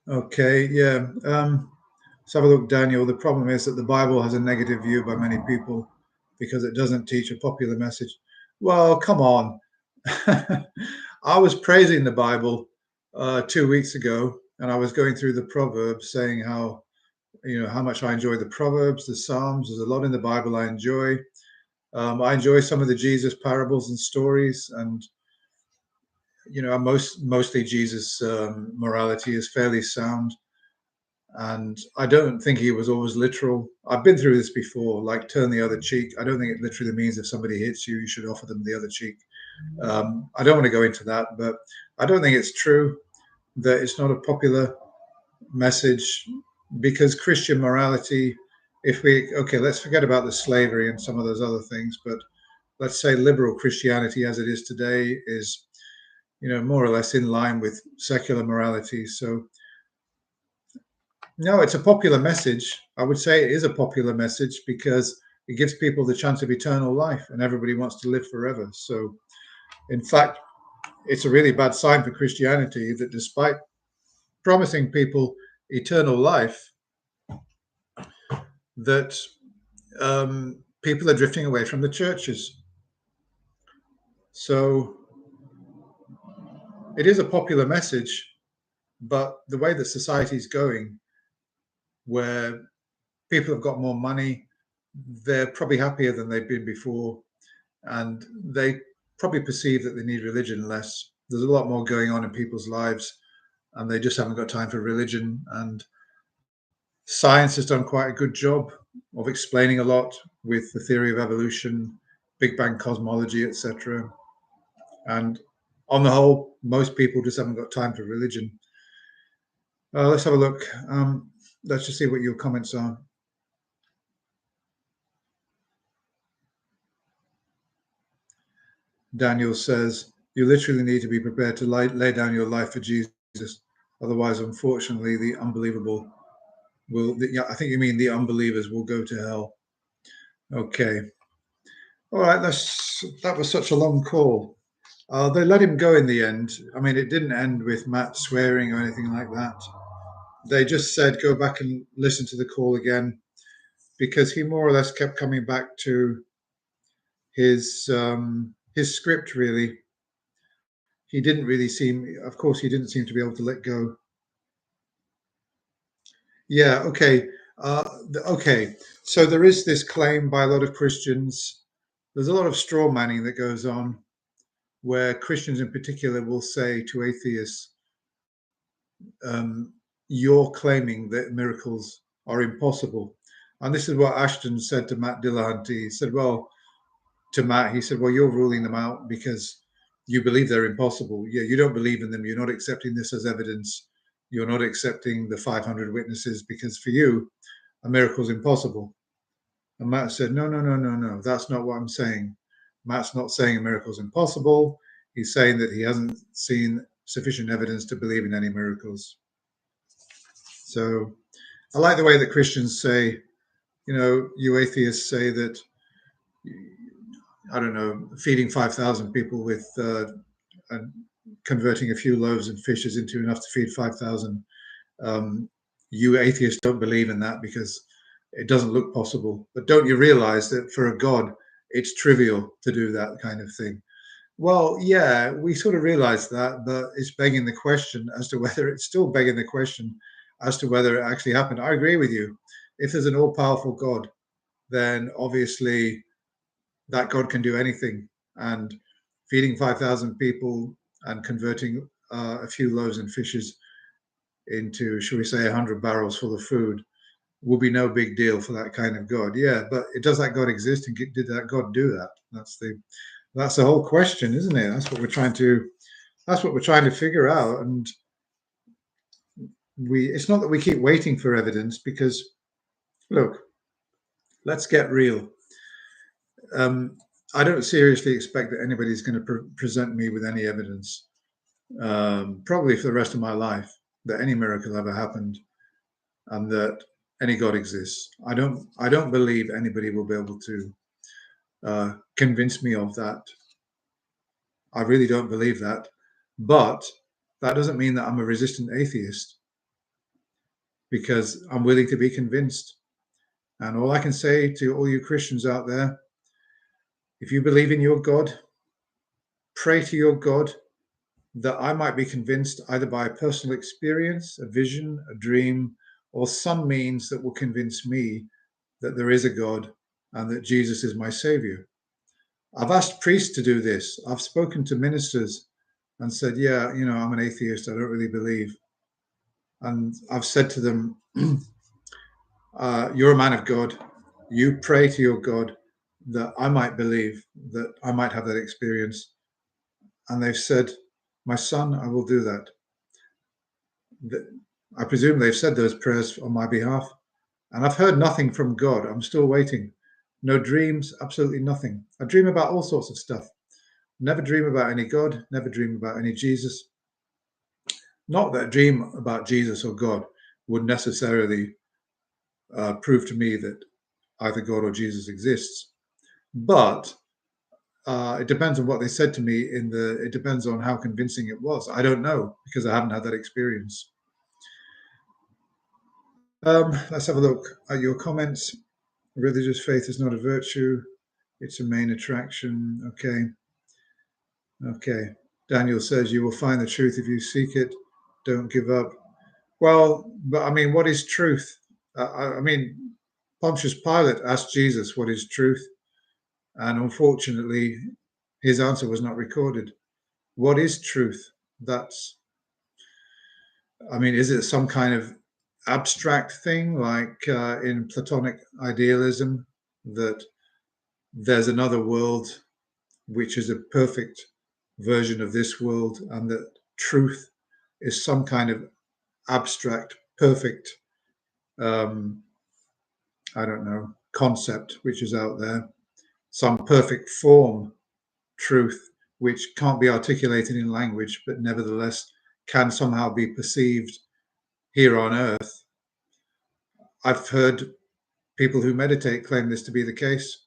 Okay, yeah. Let's have a look, Daniel. The problem is that the Bible has a negative view by many people because it doesn't teach a popular message. Well, come on. I was praising the Bible 2 weeks ago, and I was going through the Proverbs, saying how much I enjoy the Proverbs, the Psalms. There's a lot in the Bible I enjoy. I enjoy some of the Jesus parables and stories, and mostly Jesus' morality is fairly sound. And I don't think he was always literal. I've been through this before, like turn the other cheek. I don't think it literally means if somebody hits you, you should offer them the other cheek. I don't want to go into that, but I don't think it's true that it's not a popular message, because Christian morality, let's forget about the slavery and some of those other things, but let's say liberal Christianity as it is today is, more or less in line with secular morality. So no, it's a popular message. I would say it is a popular message because it gives people the chance of eternal life, and everybody wants to live forever. So, in fact, it's a really bad sign for Christianity that despite promising people eternal life, that people are drifting away from the churches. So, it is a popular message, but the way that society is going, where people have got more money, they're probably happier than they've been before, and they probably perceive that they need religion less. There's a lot more going on in people's lives, and they just haven't got time for religion. And science has done quite a good job of explaining a lot with the theory of evolution, Big Bang cosmology, etc. And on the whole, most people just haven't got time for religion. Let's have a look. let's just see what your comments are. Daniel says, you literally need to be prepared to lay down your life for Jesus. Otherwise, unfortunately, the unbelievable will, I think you mean the unbelievers will go to hell. Okay. All right. That was such a long call. They let him go in the end. I mean, it didn't end with Matt swearing or anything like that. They just said, go back and listen to the call again, because he more or less kept coming back to his script, really. He didn't really seem, of course, he didn't seem to be able to let go. Yeah, okay. Okay, so there is this claim by a lot of Christians. There's a lot of straw manning that goes on where Christians in particular will say to atheists, you're claiming that miracles are impossible. And this is what Ashton said to Matt Dillahunty. He said, well, to Matt, he said, well, you're ruling them out because you believe they're impossible. Yeah, you don't believe in them. You're not accepting this as evidence. You're not accepting the 500 witnesses because for you, a miracle is impossible. And Matt said, no, no, no, no, no. That's not what I'm saying. Matt's not saying a miracle is impossible. He's saying that he hasn't seen sufficient evidence to believe in any miracles. So I like the way that Christians say, you atheists say that, I don't know, feeding 5,000 people with converting a few loaves and fishes into enough to feed 5,000. You atheists don't believe in that because it doesn't look possible. But don't you realize that for a God, it's trivial to do that kind of thing? Well, yeah, we sort of realize that, but it's begging the question as to whether it's still begging the question as to whether it actually happened. I agree with you. If there's an all-powerful God, then obviously that God can do anything. And feeding 5,000 people and converting a few loaves and fishes into, shall we say, 100 barrels full of food will be no big deal for that kind of God. Yeah, but does that God exist, and did that God do that? That's the whole question, isn't it? That's what we're trying to figure out. And it's not that we keep waiting for evidence, because look, let's get real. I don't seriously expect that anybody's going to present me with any evidence, probably for the rest of my life, that any miracle ever happened and that any God exists. I don't believe anybody will be able to convince me of that. I really don't believe that. But that doesn't mean that I'm a resistant atheist, because I'm willing to be convinced. And all I can say to all you Christians out there, if you believe in your God, pray to your God that I might be convinced either by a personal experience, a vision, a dream, or some means that will convince me that there is a God and that Jesus is my Savior. I've asked priests to do this. I've spoken to ministers and said, yeah, I'm an atheist. I don't really believe. And I've said to them, you're a man of God. You pray to your God that I might believe, that I might have that experience. And they've said, my son, I will do that. I presume they've said those prayers on my behalf. And I've heard nothing from God. I'm still waiting. No dreams, absolutely nothing. I dream about all sorts of stuff. Never dream about any God, never dream about any Jesus. Not that a dream about Jesus or God would necessarily prove to me that either God or Jesus exists. But it depends on what they said to me it depends on how convincing it was. I don't know, because I haven't had that experience. Let's have a look at your comments. Religious faith is not a virtue. It's a main attraction. Okay. Daniel says you will find the truth if you seek it. Don't give up. Well, but I mean, what is truth? I mean, Pontius Pilate asked Jesus what is truth, and unfortunately, his answer was not recorded. What is truth? Is it some kind of abstract thing, like in Platonic idealism, that there's another world which is a perfect version of this world, and that truth is some kind of abstract, perfect um, I don't know, concept which is out there, some perfect form truth which can't be articulated in language, but nevertheless can somehow be perceived here on earth. I've heard people who meditate claim this to be the case.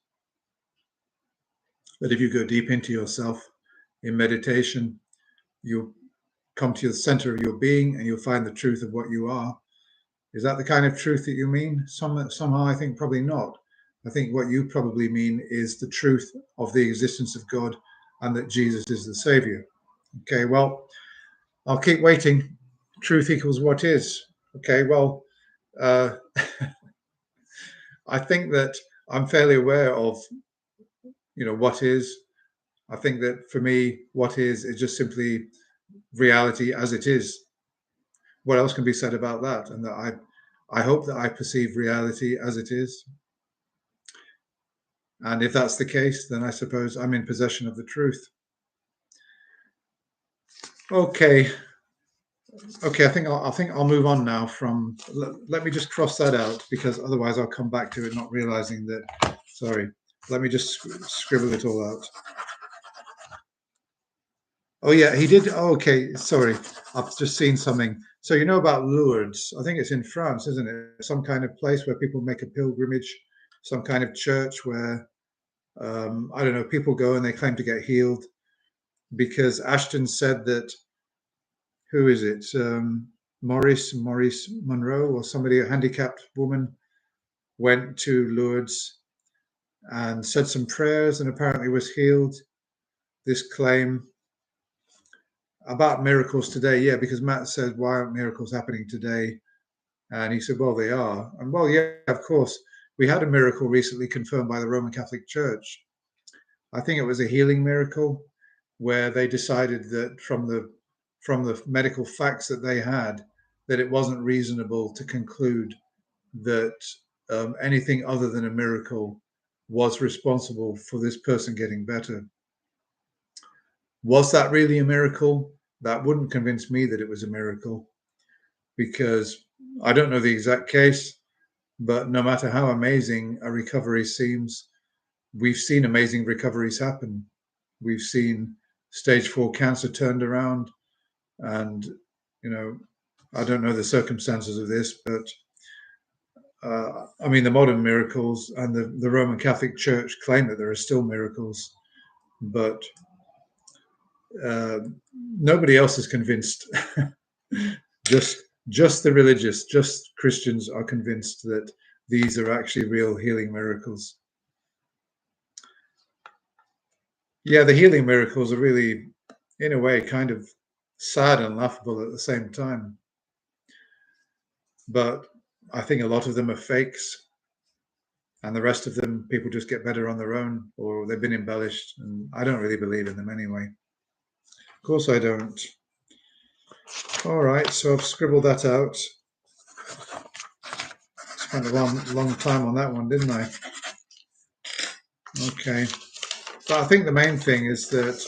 That if you go deep into yourself in meditation, you'll come to the center of your being and you'll find the truth of what you are. Is that the kind of truth that you mean? Somehow I think probably not. I think what you probably mean is the truth of the existence of God and that Jesus is the Savior. Okay, well, I'll keep waiting. Truth equals what is. Okay, well, uh, I think that I'm fairly aware of, what is. I think that for me, what is just simply reality as it is. What else can be said about that? And that I hope that I perceive reality as it is. And if that's the case, then I suppose I'm in possession of the truth. Okay. Okay, I think I'll move on now from. Let me just cross that out because otherwise I'll come back to it not realizing that. Sorry. Let me just scribble it all out. Oh yeah, he did. Oh, okay, sorry. I've just seen something. So you know about Lourdes? I think it's in France, isn't it? Some kind of place where people make a pilgrimage, some kind of church where I don't know, people go and they claim to get healed because Ashton said that. Who is it? Maurice Monroe or somebody, a handicapped woman, went to Lourdes and said some prayers and apparently was healed. This claim about miracles today, yeah, because Matt said, why aren't miracles happening today? And he said, well, they are. And well, yeah, of course, we had a miracle recently confirmed by the Roman Catholic Church. I think it was a healing miracle where they decided that from the medical facts that they had, that it wasn't reasonable to conclude that anything other than a miracle was responsible for this person getting better. Was that really a miracle? That wouldn't convince me that it was a miracle because I don't know the exact case, but no matter how amazing a recovery seems, we've seen amazing recoveries happen. We've seen stage 4 cancer turned around, and I don't know the circumstances of this, but I mean the modern miracles and the Roman Catholic Church claim that there are still miracles, but nobody else is convinced. just the religious, just Christians are convinced that these are actually real healing miracles. Yeah, the healing miracles are really, in a way, kind of sad and laughable at the same time. But I think a lot of them are fakes, and the rest of them, people just get better on their own, or they've been embellished, and I don't really believe in them anyway. Of course I don't. All right, so I've scribbled that out. Spent a long time on that one, didn't I? Okay. But I think the main thing is that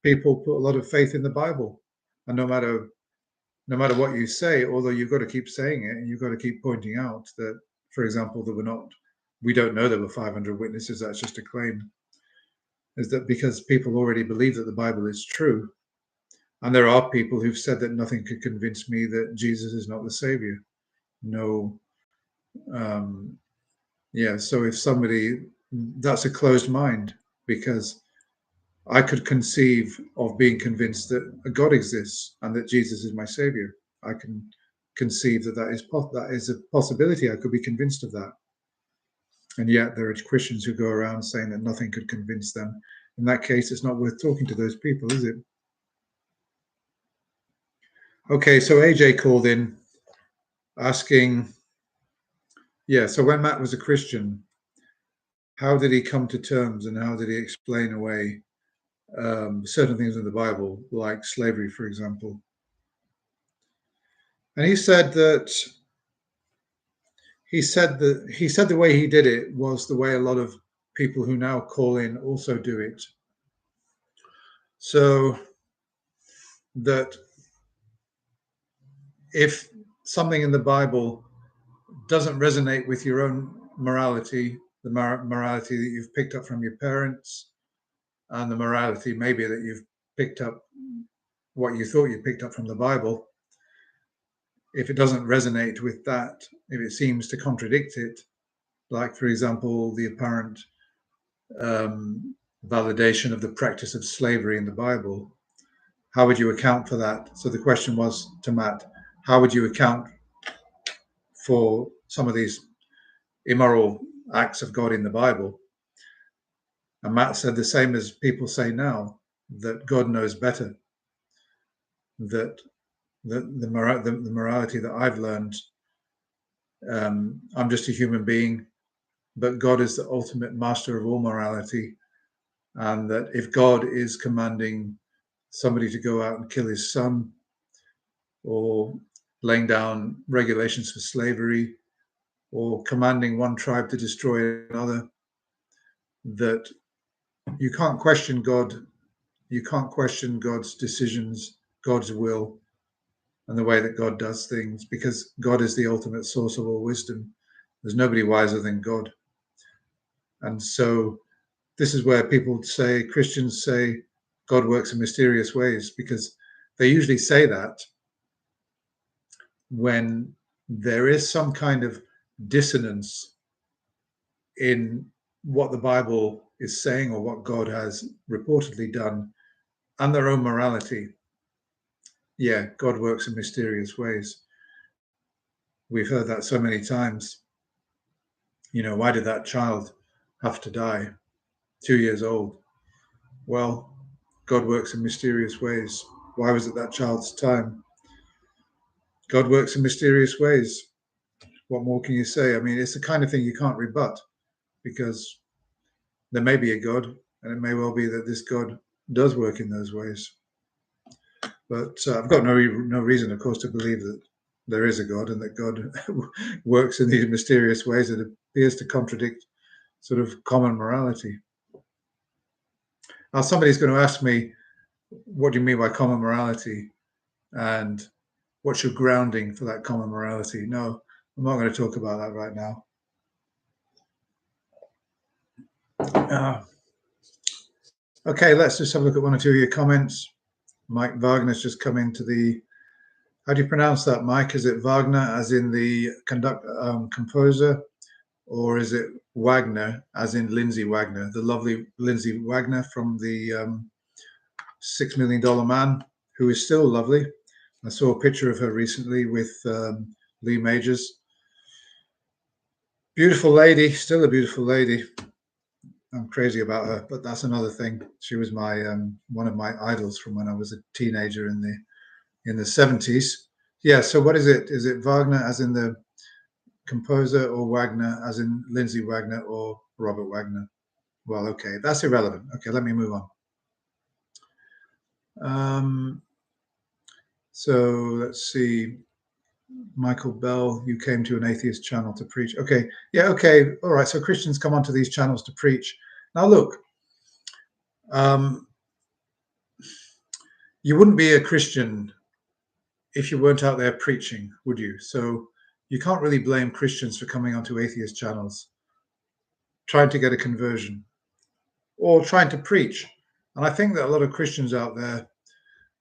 people put a lot of faith in the Bible, and no matter what you say, although you've got to keep saying it, and you've got to keep pointing out that, for example, we don't know there were 500 witnesses. That's just a claim. Is that because people already believe that the Bible is true, and there are people who've said that nothing could convince me that Jesus is not the Savior. No. Yeah. So if somebody, that's a closed mind, because I could conceive of being convinced that a God exists and that Jesus is my Savior. I can conceive that that is a possibility. I could be convinced of that. And yet there are Christians who go around saying that nothing could convince them. In that case, it's not worth talking to those people, is it? Okay, so AJ called in asking, yeah, so when Matt was a Christian, how did he come to terms and how did he explain away certain things in the Bible, like slavery, for example? And he said the way he did it was the way a lot of people who now call in also do it. So that if something in the Bible doesn't resonate with your own morality, the morality that you've picked up from your parents, and the morality maybe that you've picked up, what you thought you picked up from the Bible, if it doesn't resonate with that, if it seems to contradict it, like, for example, the apparent validation of the practice of slavery in the Bible, how would you account for that? So the question was to Matt, how would you account for some of these immoral acts of God in the Bible? And Matt said the same as people say now, that God knows better, that the morality that I've learned, I'm just a human being, but God is the ultimate master of all morality, and that if God is commanding somebody to go out and kill his son, or laying down regulations for slavery, or commanding one tribe to destroy another, that you can't question God. You can't question God's decisions, God's will, and the way that God does things, because God is the ultimate source of all wisdom. There's nobody wiser than God. And so this is where people say, Christians say, God works in mysterious ways, because they usually say that when there is some kind of dissonance in what the Bible is saying or what God has reportedly done and their own morality. Yeah, God works in mysterious ways. We've heard that so many times. You know, why did that child have to die? 2 years old. Well, God works in mysterious ways. Why was it that child's time? God works in mysterious ways. What more can you say? I mean, it's the kind of thing you can't rebut, because there may be a God, and it may well be that this God does work in those ways. But I've got no reason, of course, to believe that there is a God and that God works in these mysterious ways that appears to contradict sort of common morality. Now, somebody's going to ask me, what do you mean by common morality? And what's your grounding for that common morality? No, I'm not going to talk about that right now. Okay, let's just have a look at one or two of your comments. Mike Wagner's just come into the, how do you pronounce that, Mike? Is it Wagner as in the composer, or is it Wagner as in Lindsay Wagner, the lovely Lindsay Wagner from the $6 Million Man, who is still lovely? I saw a picture of her recently with Lee Majors. Beautiful lady, still a beautiful lady. I'm crazy about her, but that's another thing. She was my one of my idols from when I was a teenager in the 70s. Yeah. So what is it? Is it Wagner as in the composer, or Wagner as in Lindsay Wagner or Robert Wagner? Well, okay, that's irrelevant. Okay, let me move on. So let's see. Michael Bell, you came to an atheist channel to preach. Okay, yeah, okay, all right. So Christians come onto these channels to preach. Now look, you wouldn't be a Christian if you weren't out there preaching, would you? So you can't really blame Christians for coming onto atheist channels, trying to get a conversion, or trying to preach. And I think that a lot of Christians out there,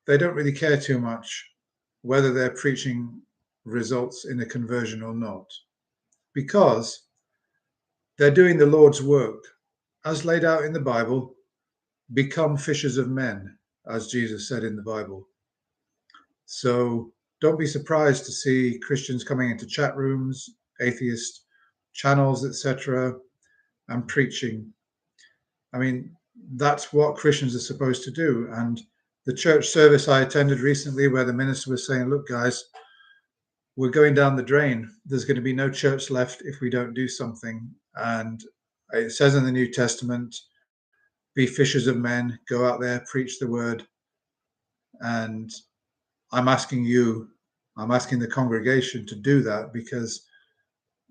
they don't really care too much whether their preaching results in a conversion or not, because they're doing the Lord's work as laid out in the Bible. Become fishers of men, as Jesus said in the Bible. So don't be surprised to see Christians coming into chat rooms, atheist channels, etc., and preaching. I mean, that's what Christians are supposed to do. And the church service I attended recently, where the minister was saying, look, guys, we're going down the drain. There's going to be no church left if we don't do something. And it says in the New Testament, be fishers of men, go out there, preach the word. And I'm asking the congregation to do that, because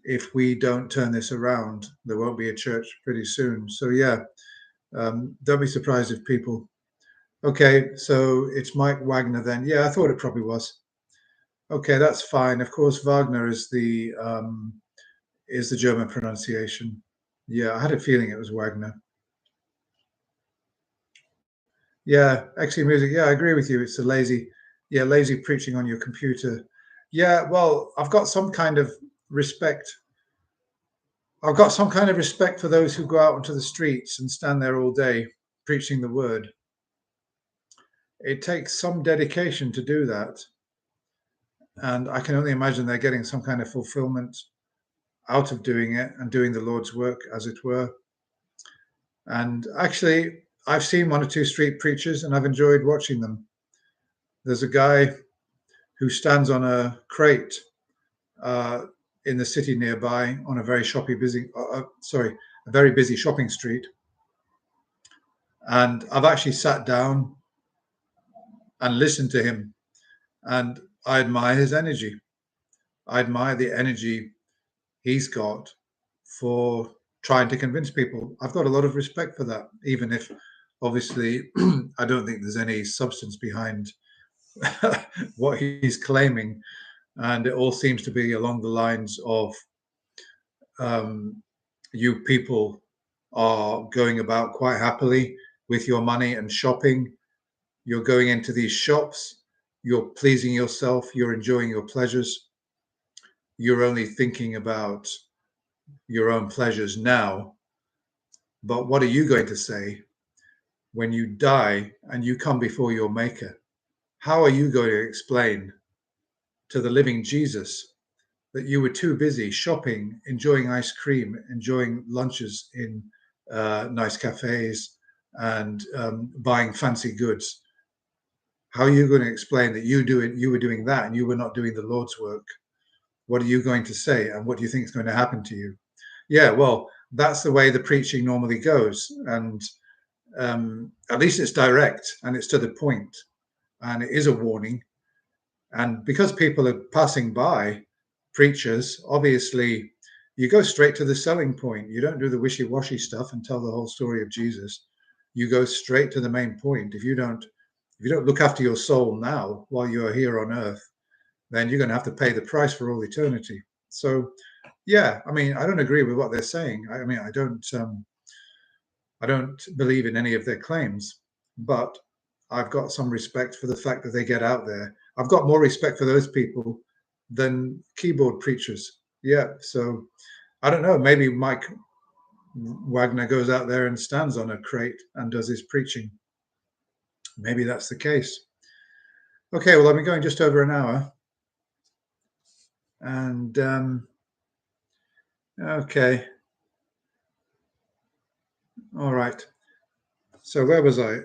if we don't turn this around, there won't be a church pretty soon. So yeah, don't be surprised if people. Okay, so it's Mike Wagner then. Yeah, I thought it probably was. Okay, that's fine. Of course, Wagner is the German pronunciation. Yeah, I had a feeling it was Wagner. Yeah, actually, music. Yeah, I agree with you. It's a lazy preaching on your computer. Yeah, well, respect. I've got some kind of respect for those who go out onto the streets and stand there all day preaching the word. It takes some dedication to do that, and I can only imagine they're getting some kind of fulfillment out of doing it and doing the Lord's work, as it were. And actually, I've seen one or two street preachers, and I've enjoyed watching them. There's a guy who stands on a crate uh, in the city nearby on a a very busy shopping street. And I've actually sat down and listened to him, and I admire his energy. I admire the energy he's got for trying to convince people. I've got a lot of respect for that, even if obviously I don't think there's any substance behind what he's claiming. And it all seems to be along the lines of um, you people are going about quite happily with your money and shopping. You're going into these shops, you're pleasing yourself, you're enjoying your pleasures. You're only thinking about your own pleasures now. But what are you going to say when you die and you come before your Maker? How are you going to explain to the living Jesus that you were too busy shopping, enjoying ice cream, enjoying lunches in nice cafes, and buying fancy goods? How are you going to explain that you were doing that and you were not doing the Lord's work? What are you going to say, and what do you think is going to happen to you? Yeah, well, that's the way the preaching normally goes, and at least it's direct and it's to the point, and it is a warning. And because people are passing by preachers, obviously, you go straight to the selling point. You don't do the wishy-washy stuff and tell the whole story of Jesus. You go straight to the main point. If you don't look after your soul now while you are here on earth, then you're going to have to pay the price for all eternity. So, yeah, I mean, I don't agree with what they're saying. I mean, I don't believe in any of their claims, but I've got some respect for the fact that they get out there. I've got more respect for those people than keyboard preachers. Yeah, so I don't know. Maybe Mike Wagner goes out there and stands on a crate and does his preaching. Maybe that's the case. Okay, well, I've been going just over an hour, and okay, all right. So where was I?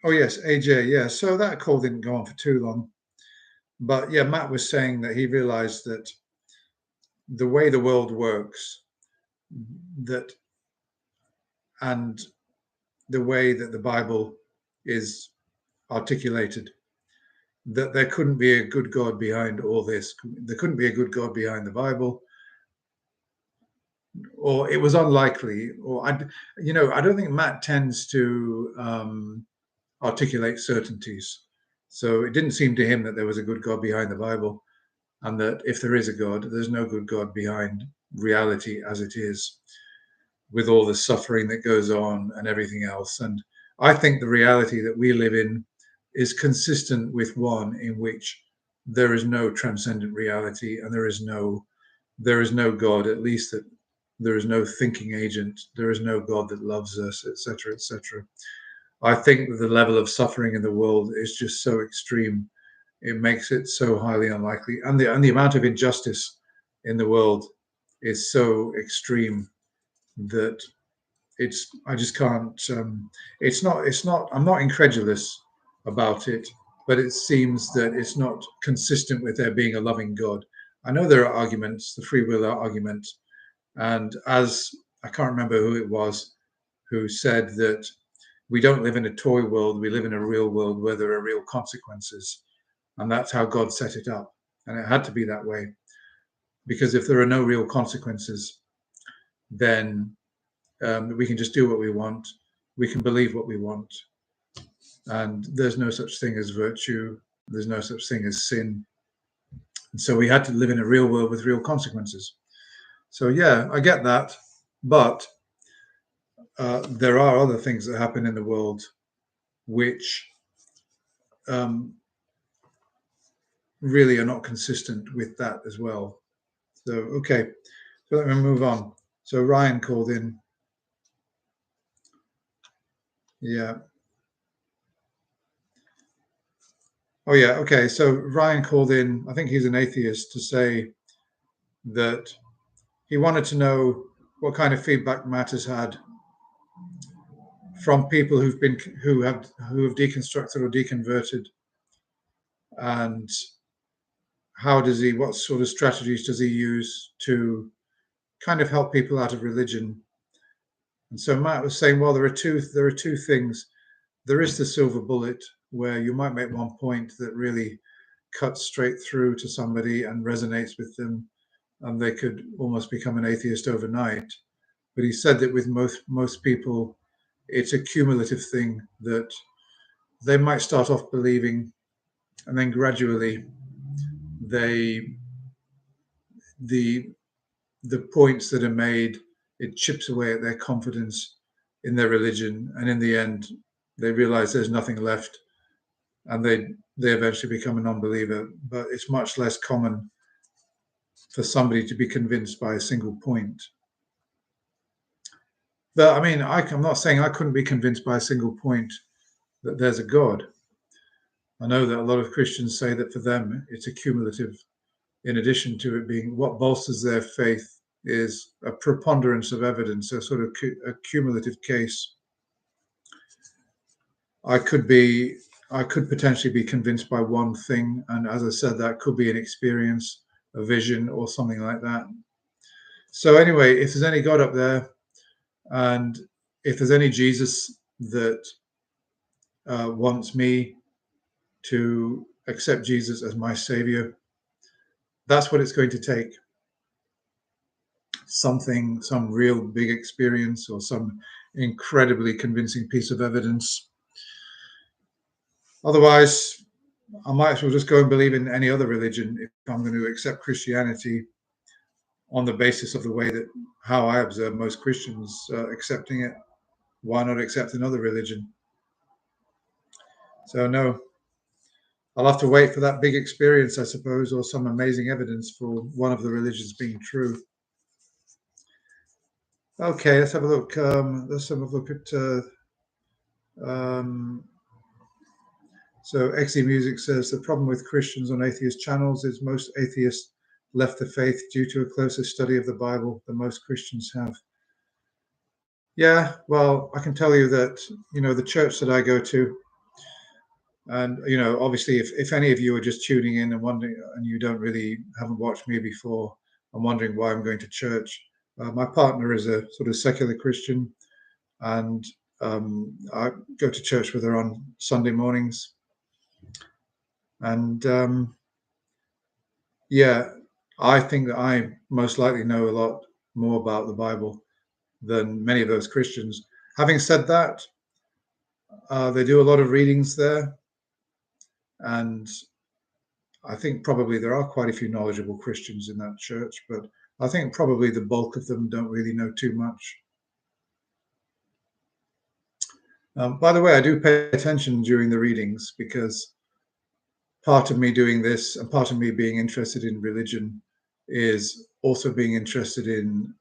Oh yes, AJ. Yeah. So that call didn't go on for too long, but yeah, Matt was saying that he realized that the way the world works, that and the way that the Bible is articulated, that there couldn't be a good God behind all this. There couldn't be a good God behind the Bible, or it was unlikely. I don't think Matt tends to articulate certainties. So it didn't seem to him that there was a good God behind the Bible, and that if there is a God, there's no good God behind reality as it is, with all the suffering that goes on and everything else. And I think the reality that we live in is consistent with one in which there is no transcendent reality, and there is no God, at least that there is no thinking agent, there is no God that loves us, etc., etc. I think that the level of suffering in the world is just so extreme. It makes it so highly unlikely, and the amount of injustice in the world is so extreme that it's I just can't. It's not. I'm not incredulous about it, but it seems that it's not consistent with there being a loving God. I know there are arguments, the free will argument, and as I can't remember who it was who said that we don't live in a toy world, we live in a real world where there are real consequences. And that's how God set it up. And it had to be that way. Because if there are no real consequences, then we can just do what we want. We can believe what we want. And there's no such thing as virtue. There's no such thing as sin. And so we had to live in a real world with real consequences. So yeah, I get that, but there are other things that happen in the world which um, really are not consistent with that as well. So okay, so let me move on. So Ryan called in. Yeah. Oh yeah. Okay. So Ryan called in. I think he's an atheist, to say that he wanted to know what kind of feedback Matt has had from people who have deconstructed or deconverted, and what sort of strategies does he use to kind of help people out of religion. And so Matt was saying, well, there are two things. There is the silver bullet, where you might make one point that really cuts straight through to somebody and resonates with them, and they could almost become an atheist overnight. But he said that with most people, it's a cumulative thing, that they might start off believing, and then gradually they the the points that are made, it chips away at their confidence in their religion, and in the end they realize there's nothing left, and they eventually become a non-believer. But it's much less common for somebody to be convinced by a single point. But I mean, I'm not saying I couldn't be convinced by a single point that there's a God. I know that a lot of Christians say that for them it's a cumulative. In addition to it being, what bolsters their faith is a preponderance of evidence, a sort of a cumulative case. I could potentially be convinced by one thing, and as I said, that could be an experience, a vision, or something like that. So anyway, if there's any God up there, and if there's any Jesus that wants me to accept Jesus as my savior, that's what it's going to take. Some real big experience, or some incredibly convincing piece of evidence. Otherwise, I might as well just go and believe in any other religion if I'm going to accept Christianity on the basis of the way that how I observe most Christians accepting it. Why not accept another religion? So no, I'll have to wait for that big experience, I suppose, or some amazing evidence for one of the religions being true. Okay, let's have a look. Let's have a look at. So XE Music says the problem with Christians on atheist channels is most atheists left the faith due to a closer study of the Bible than most Christians have. Yeah, well, I can tell you that, the church that I go to, and, obviously, if any of you are just tuning in and wondering, and you haven't watched me before, and wondering why I'm going to church, my partner is a sort of secular Christian, and I go to church with her on Sunday mornings. And yeah, I think that I most likely know a lot more about the Bible than many of those Christians. Having said that, they do a lot of readings there, and I think probably there are quite a few knowledgeable Christians in that church, but I think probably the bulk of them don't really know too much. By the way, I do pay attention during the readings, because part of me doing this and part of me being interested in religion is also being interested in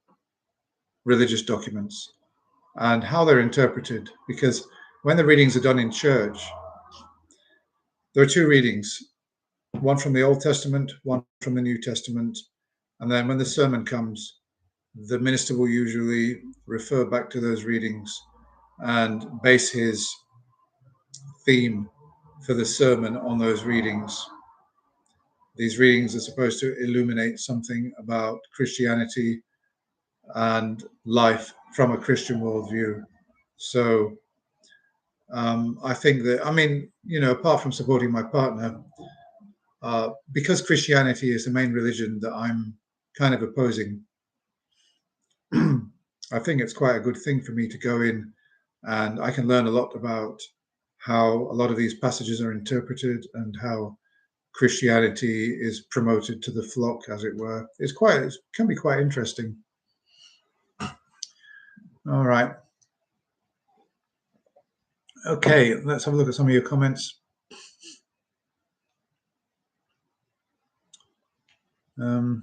religious documents and how they're interpreted. Because when the readings are done in church, there are two readings, one from the Old Testament, one from the New Testament. And then when the sermon comes, the minister will usually refer back to those readings and base his theme for the sermon on those readings. These readings are supposed to illuminate something about Christianity and life from a Christian worldview. So I think that, apart from supporting my partner, because Christianity is the main religion that I'm kind of opposing, I think it's quite a good thing for me to go in, and I can learn a lot about how a lot of these passages are interpreted and how Christianity is promoted to the flock, as it were. It can be quite interesting. All right. Okay, let's have a look at some of your comments. All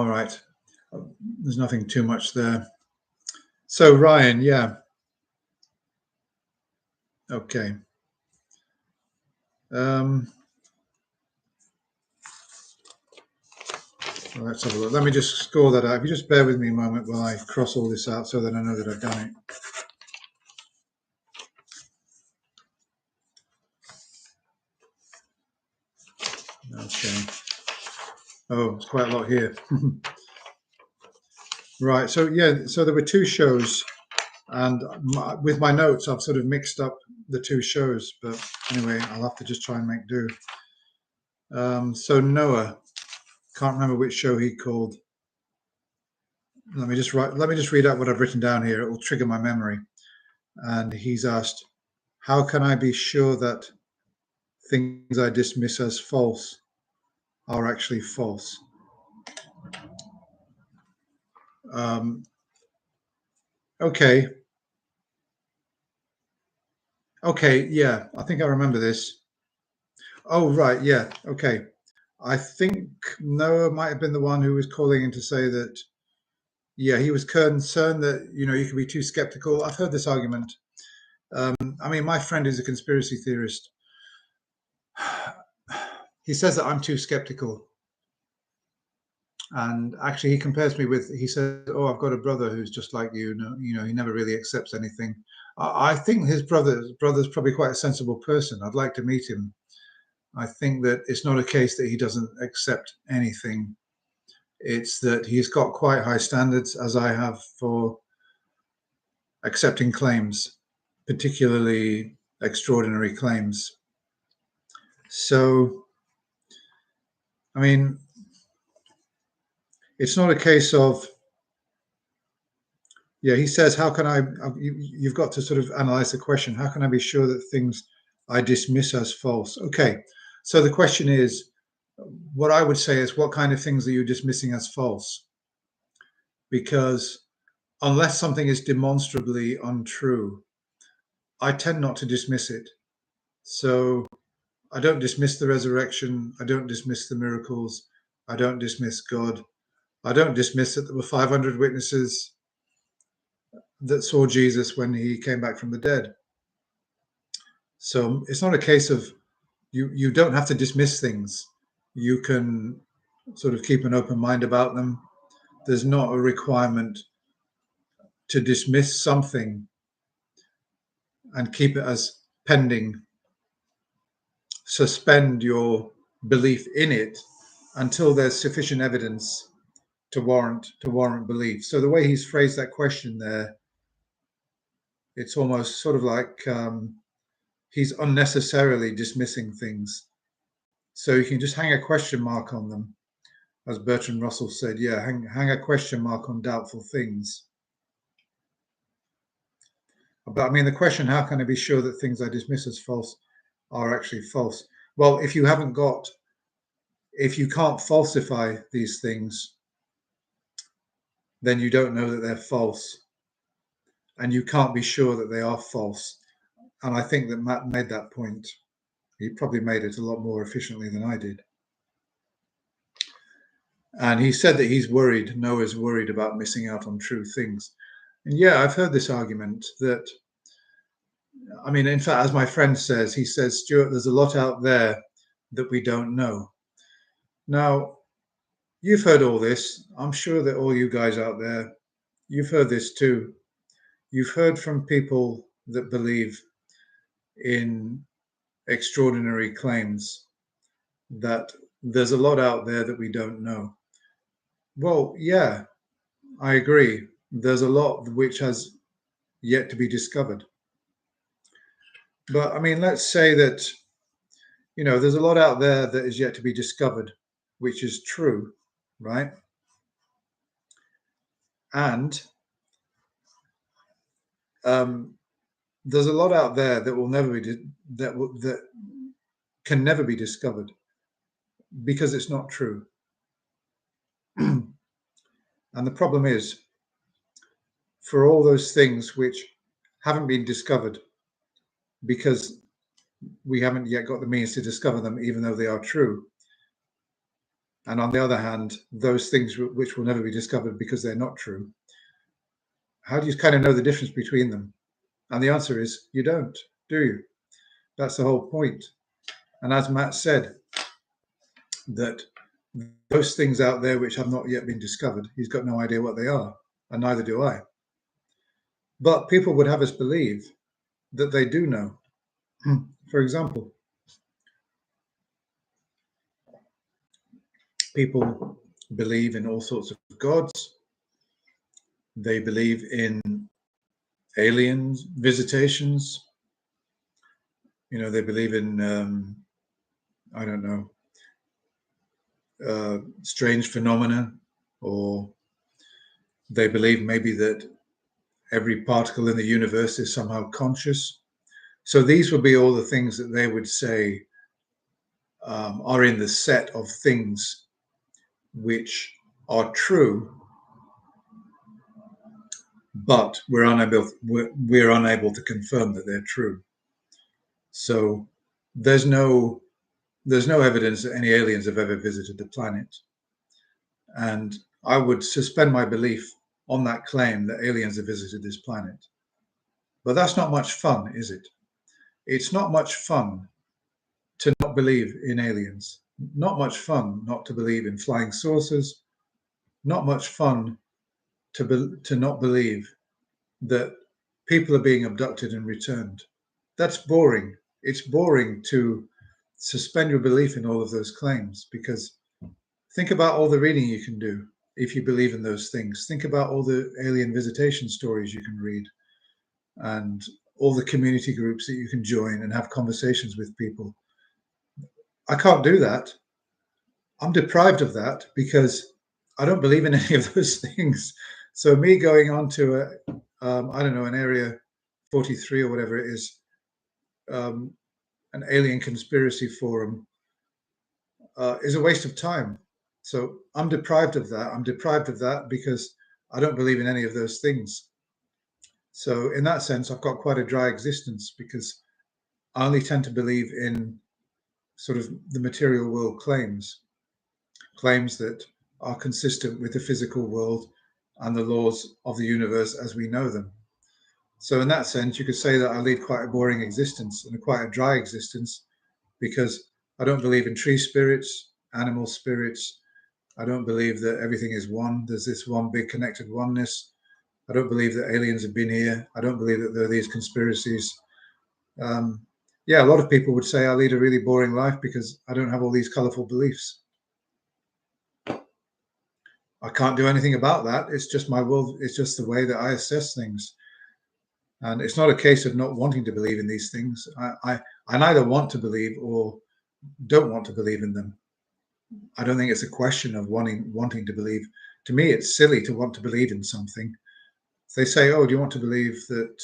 right. There's nothing too much there. So Ryan, yeah. Okay. Let's have a look. Let me just score that out. If you just bear with me a moment while I cross all this out so that I know that I've done it. Okay. Oh, it's quite a lot here. Right. So yeah. So there were two shows, and with my notes, I've sort of mixed up the two shows. But anyway, I'll have to just try and make do. So Noah, can't remember which show he called. Let me just read out what I've written down here. It will trigger my memory. And he's asked, "How can I be sure that things I dismiss as false are actually false?" Okay. Okay. Yeah, I think I remember this. Oh, right. Yeah. Okay. I think Noah might have been the one who was calling in to say that, yeah, he was concerned that, you could be too skeptical. I've heard this argument. I mean, my friend is a conspiracy theorist. He says that I'm too skeptical. And actually, he compares me with, he said, "Oh, I've got a brother who's just like you. He never really accepts anything." I think his brother's probably quite a sensible person. I'd like to meet him. I think that it's not a case that he doesn't accept anything. It's that he's got quite high standards, as I have, for accepting claims, particularly extraordinary claims. So, I mean, it's not a case of, yeah, he says, how can you've got to sort of analyze the question. How can I be sure that things I dismiss as false? Okay. So the question is, what I would say is, what kind of things are you dismissing as false? Because unless something is demonstrably untrue, I tend not to dismiss it. So I don't dismiss the resurrection. I don't dismiss the miracles. I don't dismiss God. I don't dismiss that there were 500 witnesses that saw Jesus when he came back from the dead. So it's not a case of you don't have to dismiss things. You can sort of keep an open mind about them. There's not a requirement to dismiss something and keep it as pending. Suspend your belief in it until there's sufficient evidence to warrant belief. So the way he's phrased that question there, it's almost sort of like he's unnecessarily dismissing things. So you can just hang a question mark on them, as Bertrand Russell said. Yeah, hang a question mark on doubtful things. But I mean, the question, how can I be sure that things I dismiss as false are actually false? Well, if you can't falsify these things, then you don't know that they're false, and you can't be sure that they are false. And I think that Matt made that point. He probably made it a lot more efficiently than I did. And he said that Noah's worried about missing out on true things. And yeah, I've heard this argument that, I mean, in fact, as my friend says, he says, "Stuart, there's a lot out there that we don't know." Now, you've heard all this. I'm sure that all you guys out there, you've heard this too. You've heard from people that believe in extraordinary claims that there's a lot out there that we don't know. Well, yeah, I agree. There's a lot which has yet to be discovered. But I mean, let's say that, there's a lot out there that is yet to be discovered, which is true, right? And there's a lot out there that will never be that can never be discovered because it's not true. And the problem is, for all those things which haven't been discovered because we haven't yet got the means to discover them, even though they are true. And on the other hand, those things which will never be discovered because they're not true. How do you kind of know the difference between them? And the answer is you don't, do you? That's the whole point. And as Matt said, that those things out there which have not yet been discovered, he's got no idea what they are, and neither do I. But people would have us believe that they do know. For example, people believe in all sorts of gods. They believe in aliens, visitations. You know, they believe in, I don't know, strange phenomena, or they believe maybe that every particle in the universe is somehow conscious. So these would be all the things that they would say are in the set of things which are true, but we're unable to confirm that they're true. So there's no evidence that any aliens have ever visited the planet, and I would suspend my belief on that claim that aliens have visited this planet. But that's not much fun, is it? It's not much fun to not believe in aliens. Not much fun not to believe in flying saucers. Not much fun to not believe that people are being abducted and returned. That's boring. It's boring to suspend your belief in all of those claims, because think about all the reading you can do if you believe in those things. Think about all the alien visitation stories you can read, and all the community groups that you can join and have conversations with people. I can't do that. I'm deprived of that because I don't believe in any of those things. So me going on to I don't know, an Area 43 or whatever it is, an alien conspiracy forum, is a waste of time. So I'm deprived of that. I'm deprived of that because I don't believe in any of those things. So in that sense, I've got quite a dry existence, because I only tend to believe in sort of the material world claims that are consistent with the physical world and the laws of the universe as we know them. So in that sense, you could say that I lead quite a boring existence and quite a dry existence, because I don't believe in tree spirits, animal spirits. I don't believe that everything is one. There's this one big connected oneness. I don't believe that aliens have been here. I don't believe that there are these conspiracies. Yeah, a lot of people would say I lead a really boring life because I don't have all these colorful beliefs. I can't do anything about that. It's just my world. It's just the way that I assess things. And it's not a case of not wanting to believe in these things. I neither want to believe or don't want to believe in them. I don't think it's a question of wanting to believe. To me, it's silly to want to believe in something. If they say, "Oh, do you want to believe that?"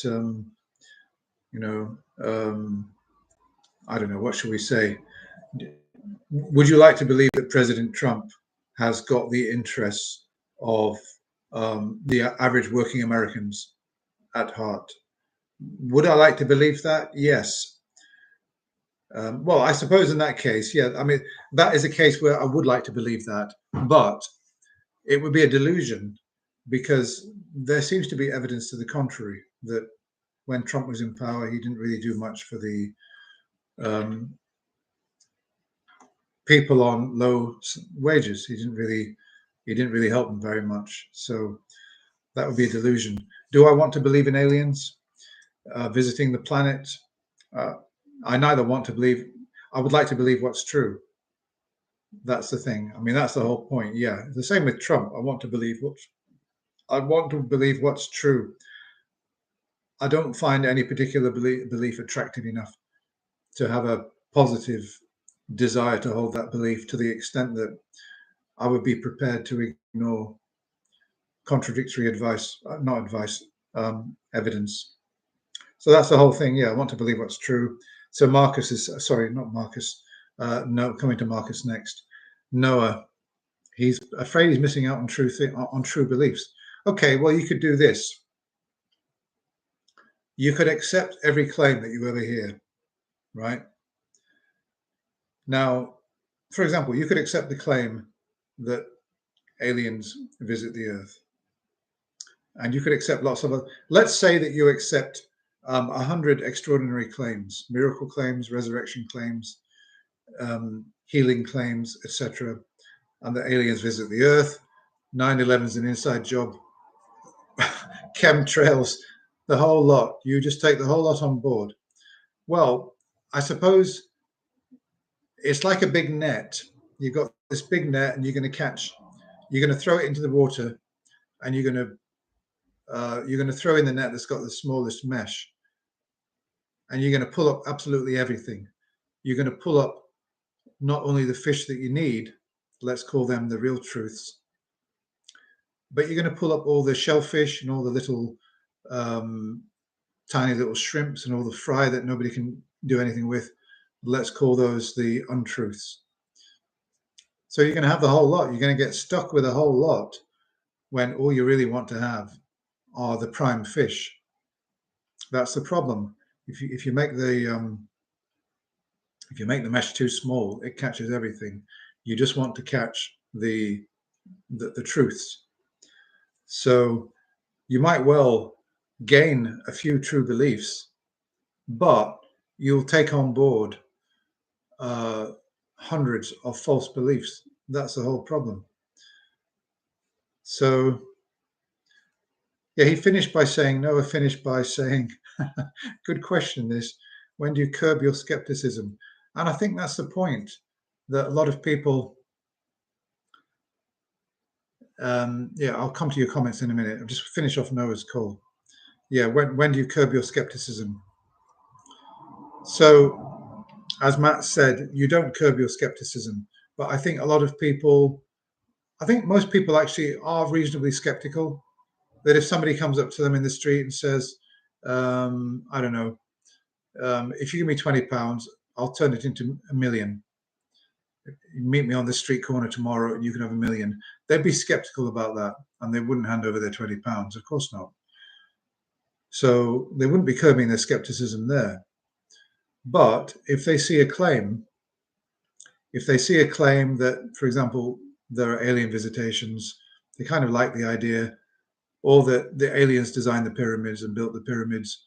I don't know. What should we say? Would you like to believe that President Trump has got the interests of the average working Americans at heart? Would I like to believe that? Yes. Well, I suppose in that case, yeah. I mean, that is a case where I would like to believe that, but it would be a delusion, because there seems to be evidence to the contrary, that when Trump was in power, he didn't really do much for the people on low wages. He didn't really help them very much. So that would be a delusion. Do I want to believe in aliens visiting the planet? I neither want to believe. I would like to believe what's true. That's the thing. I mean, that's the whole point. Yeah, the same with Trump. I want to believe what's true. I don't find any particular belief attractive enough to have a positive desire to hold that belief, to the extent that I would be prepared to ignore contradictory evidence. So that's the whole thing. Yeah, I want to believe what's true. So not Marcus. No, coming to Marcus next. Noah, he's afraid he's missing out on true beliefs. Okay, well, you could do this. You could accept every claim that you ever hear, right? Now, for example, you could accept the claim that aliens visit the Earth, and you could accept lots of other. Let's say that you accept 100 extraordinary claims, miracle claims, resurrection claims, healing claims, etc., and that aliens visit the Earth. 9/11 is an inside job. Chemtrails, the whole lot. You just take the whole lot on board. Well, I suppose it's like a big net. You've got this big net, and you're going to throw it into the water, and you're going to throw in the net that's got the smallest mesh, and you're going to pull up absolutely everything. You're going to pull up not only the fish that you need, let's call them the real truths, but you're going to pull up all the shellfish and all the little tiny little shrimps and all the fry that nobody can do anything with. Let's call those the untruths. So you're going to have the whole lot. You're going to get stuck with a whole lot when all you really want to have are the prime fish. That's the problem. If you make the mesh too small, it catches everything. You just want to catch the truths. So you might well gain a few true beliefs, but you'll take on board hundreds of false beliefs. That's the whole problem. So yeah, Noah finished by saying, good question this, when do you curb your skepticism? And I think that's the point, that a lot of people, I'll come to your comments in a minute. I'll just finish off Noah's call. Yeah, when do you curb your skepticism? So, as Matt said, you don't curb your skepticism, but I think most people actually are reasonably skeptical. That if somebody comes up to them in the street and says, I don't know, if you give me £20, I'll turn it into $1 million. You meet me on the street corner tomorrow and you can have $1 million. They'd be skeptical about that, and they wouldn't hand over their £20. Of course not. So they wouldn't be curbing their skepticism there. But if they see a claim that, for example, there are alien visitations, they kind of like the idea, or that the aliens designed the pyramids and built the pyramids,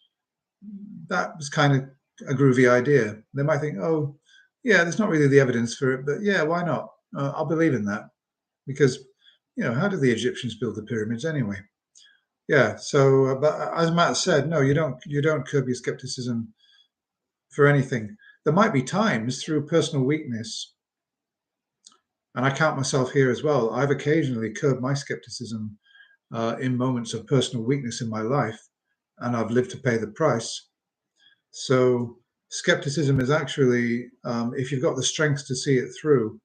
that was kind of a groovy idea. They might think, oh, yeah, there's not really the evidence for it, but yeah, why not? I'll believe in that, because, how did the Egyptians build the pyramids anyway? Yeah. So, but as Matt said, no, you don't curb your skepticism for anything. There might be times through personal weakness, and I count myself here as well. I've occasionally curbed my skepticism in moments of personal weakness in my life, and I've lived to pay the price. So skepticism is actually, if you've got the strength to see it through,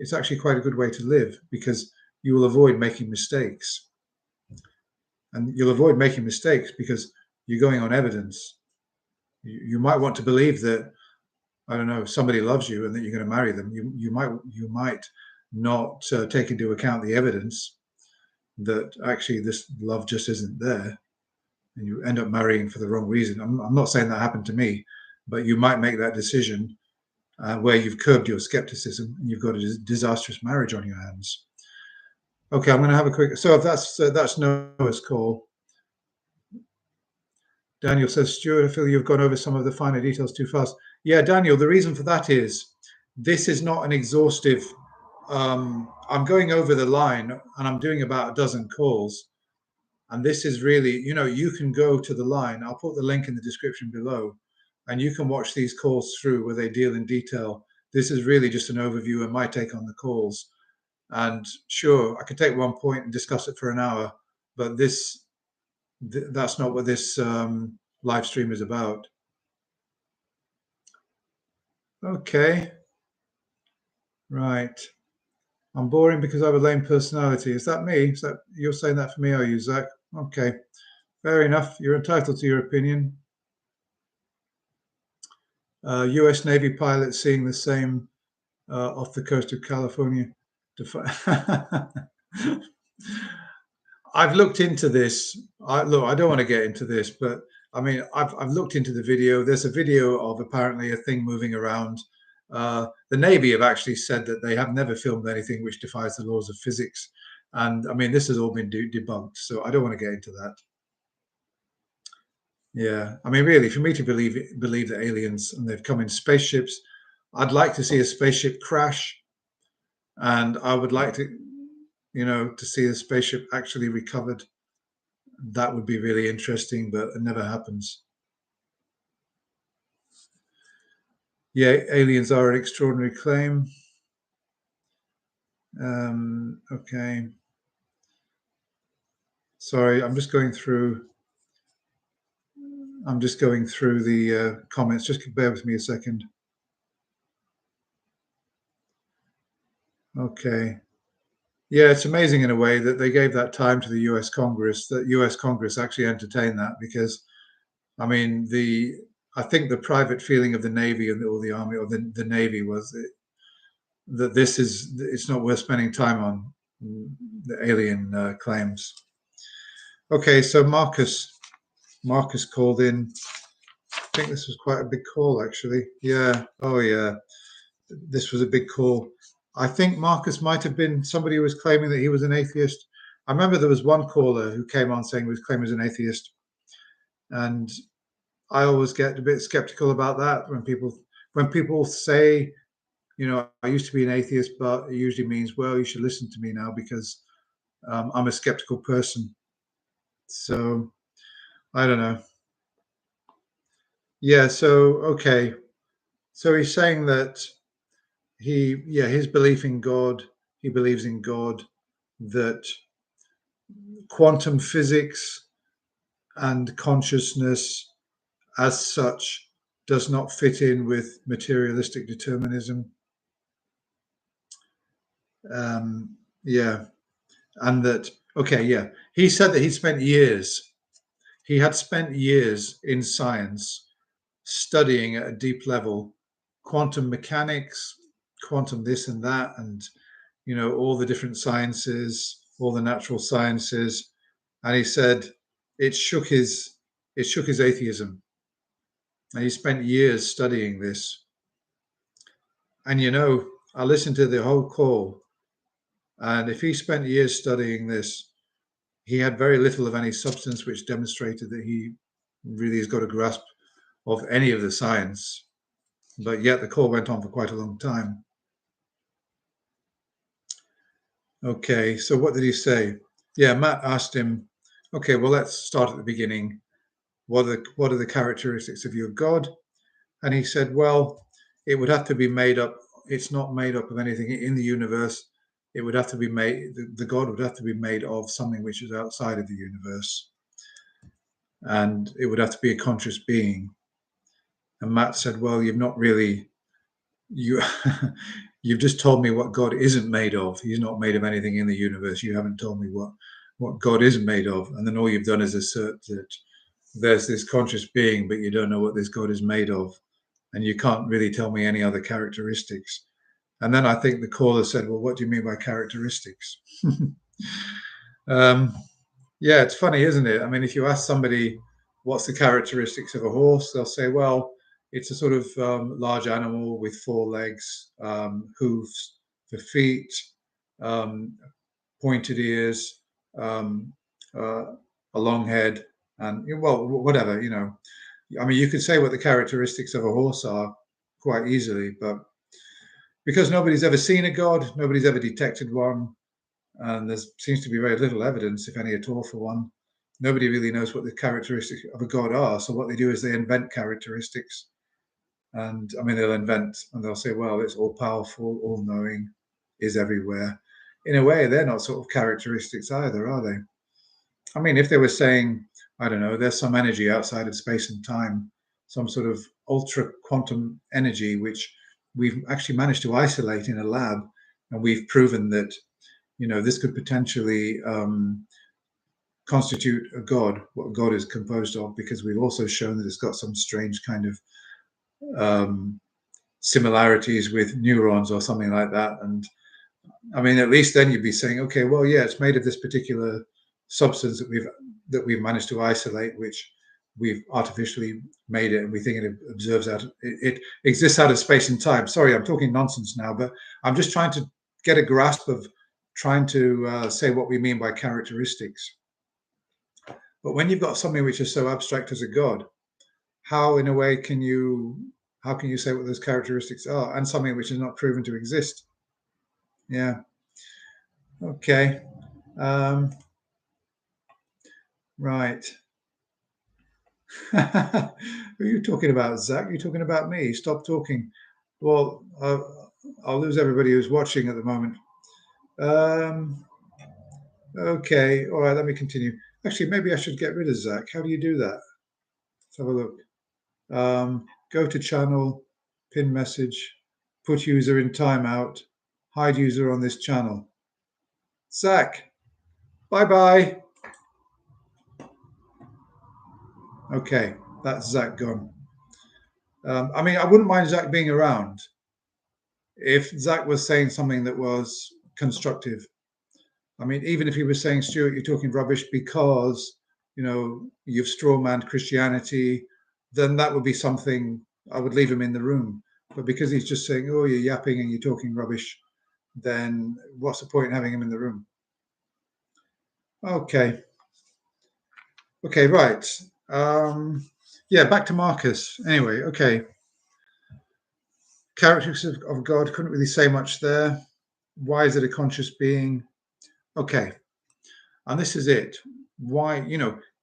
it's actually quite a good way to live, because you will avoid making mistakes. And you'll avoid making mistakes because you're going on evidence. You might want to believe that, I don't know, somebody loves you and that you're going to marry them. You might not take into account the evidence that actually this love just isn't there, and you end up marrying for the wrong reason. I'm not saying that happened to me, but you might make that decision where you've curbed your skepticism and you've got a disastrous marriage on your hands. Okay, I'm going to have a quick. So if that's Noah's call. Daniel says, Stuart, I feel you've gone over some of the finer details too fast. Yeah, Daniel, the reason for that is this is not an exhaustive. I'm going over the line and I'm doing about a dozen calls. And this is really, you can go to the line. I'll put the link in the description below, and you can watch these calls through where they deal in detail. This is really just an overview and my take on the calls. And sure, I could take one point and discuss it for an hour, but that's not what this live stream is about. Okay. Right. I'm boring because I have a lame personality. Is that me? Is that you're saying that for me, are you, Zach? Okay. Fair enough. You're entitled to your opinion. US Navy pilot seeing the same off the coast of California. I've looked into this. Look, I don't want to get into this, but I mean, I've looked into the video. There's a video of apparently a thing moving around. The Navy have actually said that they have never filmed anything which defies the laws of physics, and I mean, this has all been debunked. So I don't want to get into that. Yeah, I mean, really, for me to believe that aliens and they've come in spaceships, I'd like to see a spaceship crash, and I would like to, to see a spaceship actually recovered. That would be really interesting, but it never happens. Yeah, aliens are an extraordinary claim. Okay. Sorry, I'm just going through the comments. Just bear with me a second. Okay. Yeah, it's amazing in a way that they gave that time to the US Congress, that US Congress actually entertained that, because I mean, I think the private feeling of the Navy or the Army or the Navy was that it's not worth spending time on the alien claims. Okay, so Marcus called in. I think this was quite a big call, actually. Yeah. Oh, yeah. This was a big call. I think Marcus might have been somebody who was claiming that he was an atheist. I remember there was one caller who came on saying he was claiming he was an atheist, and I always get a bit skeptical about that when people say, I used to be an atheist, but it usually means, well, you should listen to me now because I'm a skeptical person. So I don't know. Yeah. So okay. So he's saying that his belief in God, he believes in God, that quantum physics and consciousness as such does not fit in with materialistic determinism. Yeah. And that, okay, yeah. He said that he had spent years in science studying at a deep level quantum mechanics, quantum this and that, and all the different sciences, all the natural sciences, and he said it shook his atheism, and he spent years studying this. And I listened to the whole call, and if he spent years studying this, he had very little of any substance which demonstrated that he really has got a grasp of any of the science. But yet the call went on for quite a long time. Okay, so what did he say? Yeah, Matt asked him, okay, well, let's start at the beginning. What are the characteristics of your God? And he said, well, it would have to be made up. It's not made up of anything in the universe. It would have to be made, the God would have to be made of something which is outside of the universe. And it would have to be a conscious being. And Matt said, well, you've not really, you've just told me what God isn't made of. He's not made of anything in the universe. You haven't told me what God is made of. And then all you've done is assert that there's this conscious being, but you don't know what this God is made of. And you can't really tell me any other characteristics. And then I think the caller said, well, what do you mean by characteristics? Yeah, it's funny, isn't it? I mean, if you ask somebody what's the characteristics of a horse, they'll say, well, it's a sort of large animal with 4 legs, hooves for feet, pointed ears, a long head, and well, whatever, I mean, you could say what the characteristics of a horse are quite easily, but because nobody's ever seen a God, nobody's ever detected one, and there seems to be very little evidence, if any at all, for one. Nobody really knows what the characteristics of a God are. So what they do is they invent characteristics. And I mean, they'll invent and they'll say, well, it's all powerful, all knowing, is everywhere. In a way, they're not sort of characteristics either, are they? I mean, if they were saying, I don't know, there's some energy outside of space and time, some sort of ultra quantum energy, which we've actually managed to isolate in a lab, and we've proven that, this could potentially constitute a God, what God is composed of, because we've also shown that it's got some strange kind of similarities with neurons or something like that. And I mean, at least then you'd be saying, okay, well, yeah, it's made of this particular substance that we've managed to isolate, which we've artificially made it, and we think it observes out, it exists out of space and time. Sorry, I'm talking nonsense now, but I'm just trying to get a grasp of trying to say what we mean by characteristics. But when you've got something which is so abstract as a god, how, in a way, how can you say what those characteristics are, and something which is not proven to exist? Yeah. Okay. Right. Who are you talking about, Zach? You're talking about me. Stop talking. Well, I'll lose everybody who's watching at the moment. Okay. All right. Let me continue. Actually, maybe I should get rid of Zach. How do you do that? Let's have a look. Go to channel, pin message, put user in timeout, hide user on this channel. Zach, bye-bye. Okay, that's Zach gone. I mean, I wouldn't mind Zach being around if Zach was saying something that was constructive. I mean, even if he was saying, Stuart, you're talking rubbish because, you've strawmanned Christianity, then that would be something I would leave him in the room. But because he's just saying, oh, you're yapping and you're talking rubbish, then what's the point in having him in the room? Okay. Okay, right. Yeah, back to Marcus. Anyway, okay. Characteristics of God, couldn't really say much there. Why is it a conscious being? Okay. And this is it. Why,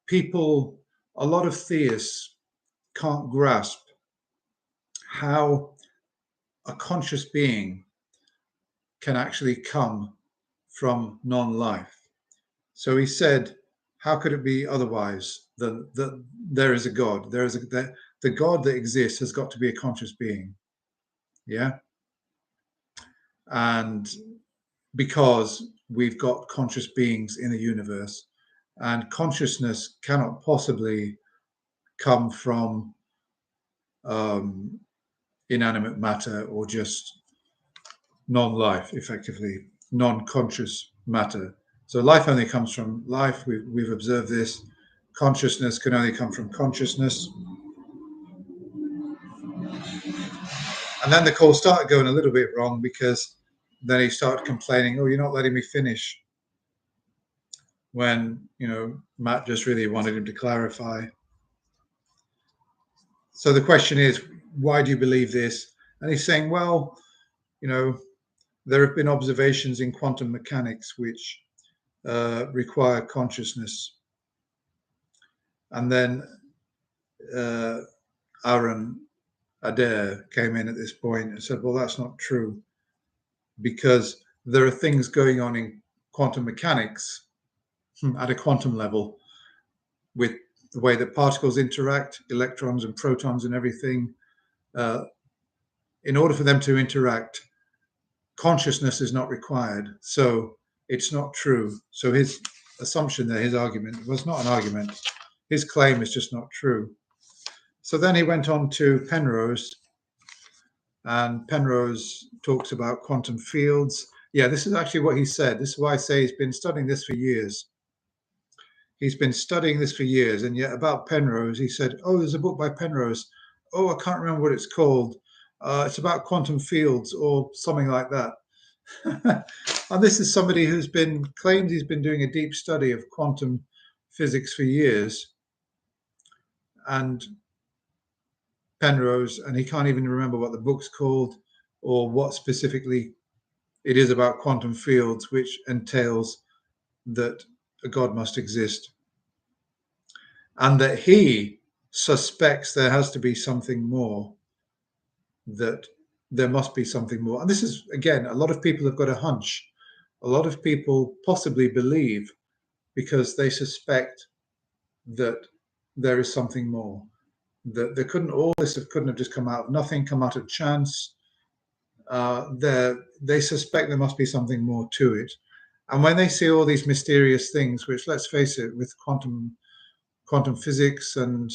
people, a lot of theists can't grasp how a conscious being can actually come from non-life. So he said, how could it be otherwise than that there is a God? The God that exists has got to be a conscious being. Yeah. And because we've got conscious beings in the universe, and consciousness cannot possibly come from inanimate matter or just non-life, effectively non-conscious matter. So life only comes from life. We've observed this. Consciousness can only come from consciousness. And then the call started going a little bit wrong, because then he started complaining, oh, you're not letting me finish, when Matt just really wanted him to clarify. So the question is, why do you believe this? And he's saying, well, there have been observations in quantum mechanics which require consciousness. And then Aaron Adair came in at this point and said, well, that's not true, because there are things going on in quantum mechanics at a quantum level with the way that particles interact, electrons and protons and everything. In order for them to interact, consciousness is not required. So it's not true. So his assumption there, his argument, was not an argument. His claim is just not true. So then he went on to Penrose, and Penrose talks about quantum fields. Yeah, this is actually what he said. This is why I say he's been studying this for years. He's been studying this for years, and yet about Penrose, he said, oh, there's a book by Penrose. Oh, I can't remember what it's called. It's about quantum fields or something like that. And this is somebody who's claimed he's been doing a deep study of quantum physics for years. And Penrose, and he can't even remember what the book's called or what specifically it is about quantum fields, which entails that a God must exist. And that he suspects there has to be something more, that there must be something more. And this is, again, a lot of people have got a hunch. A lot of people possibly believe because they suspect that there is something more. That there couldn't, all this couldn't have just come out of nothing, come out of chance. They suspect there must be something more to it. And when they see all these mysterious things, which, let's face it, with quantum physics and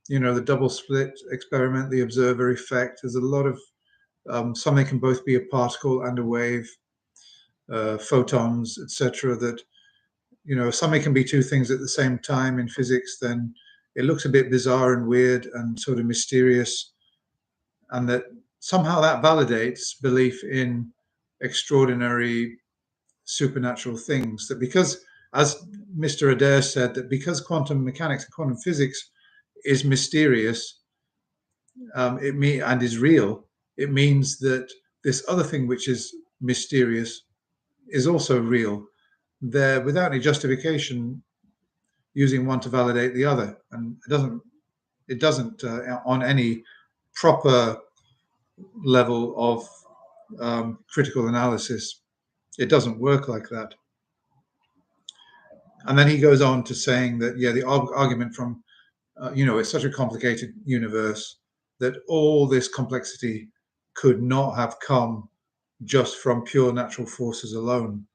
the double slit experiment, the observer effect, there's a lot of something can both be a particle and a wave, photons, etc. That, you know, something can be two things at the same time in physics, then it looks a bit bizarre and weird and sort of mysterious, and that somehow that validates belief in extraordinary supernatural things. That because, as Mr. Adair said, that because quantum mechanics and quantum physics is mysterious, and is real, it means that this other thing which is mysterious is also real. They're without any justification using one to validate the other, and it doesn't on any proper level of critical analysis, it doesn't work like that. And then he goes on to saying that, yeah, the argument from it's such a complicated universe that all this complexity could not have come just from pure natural forces alone.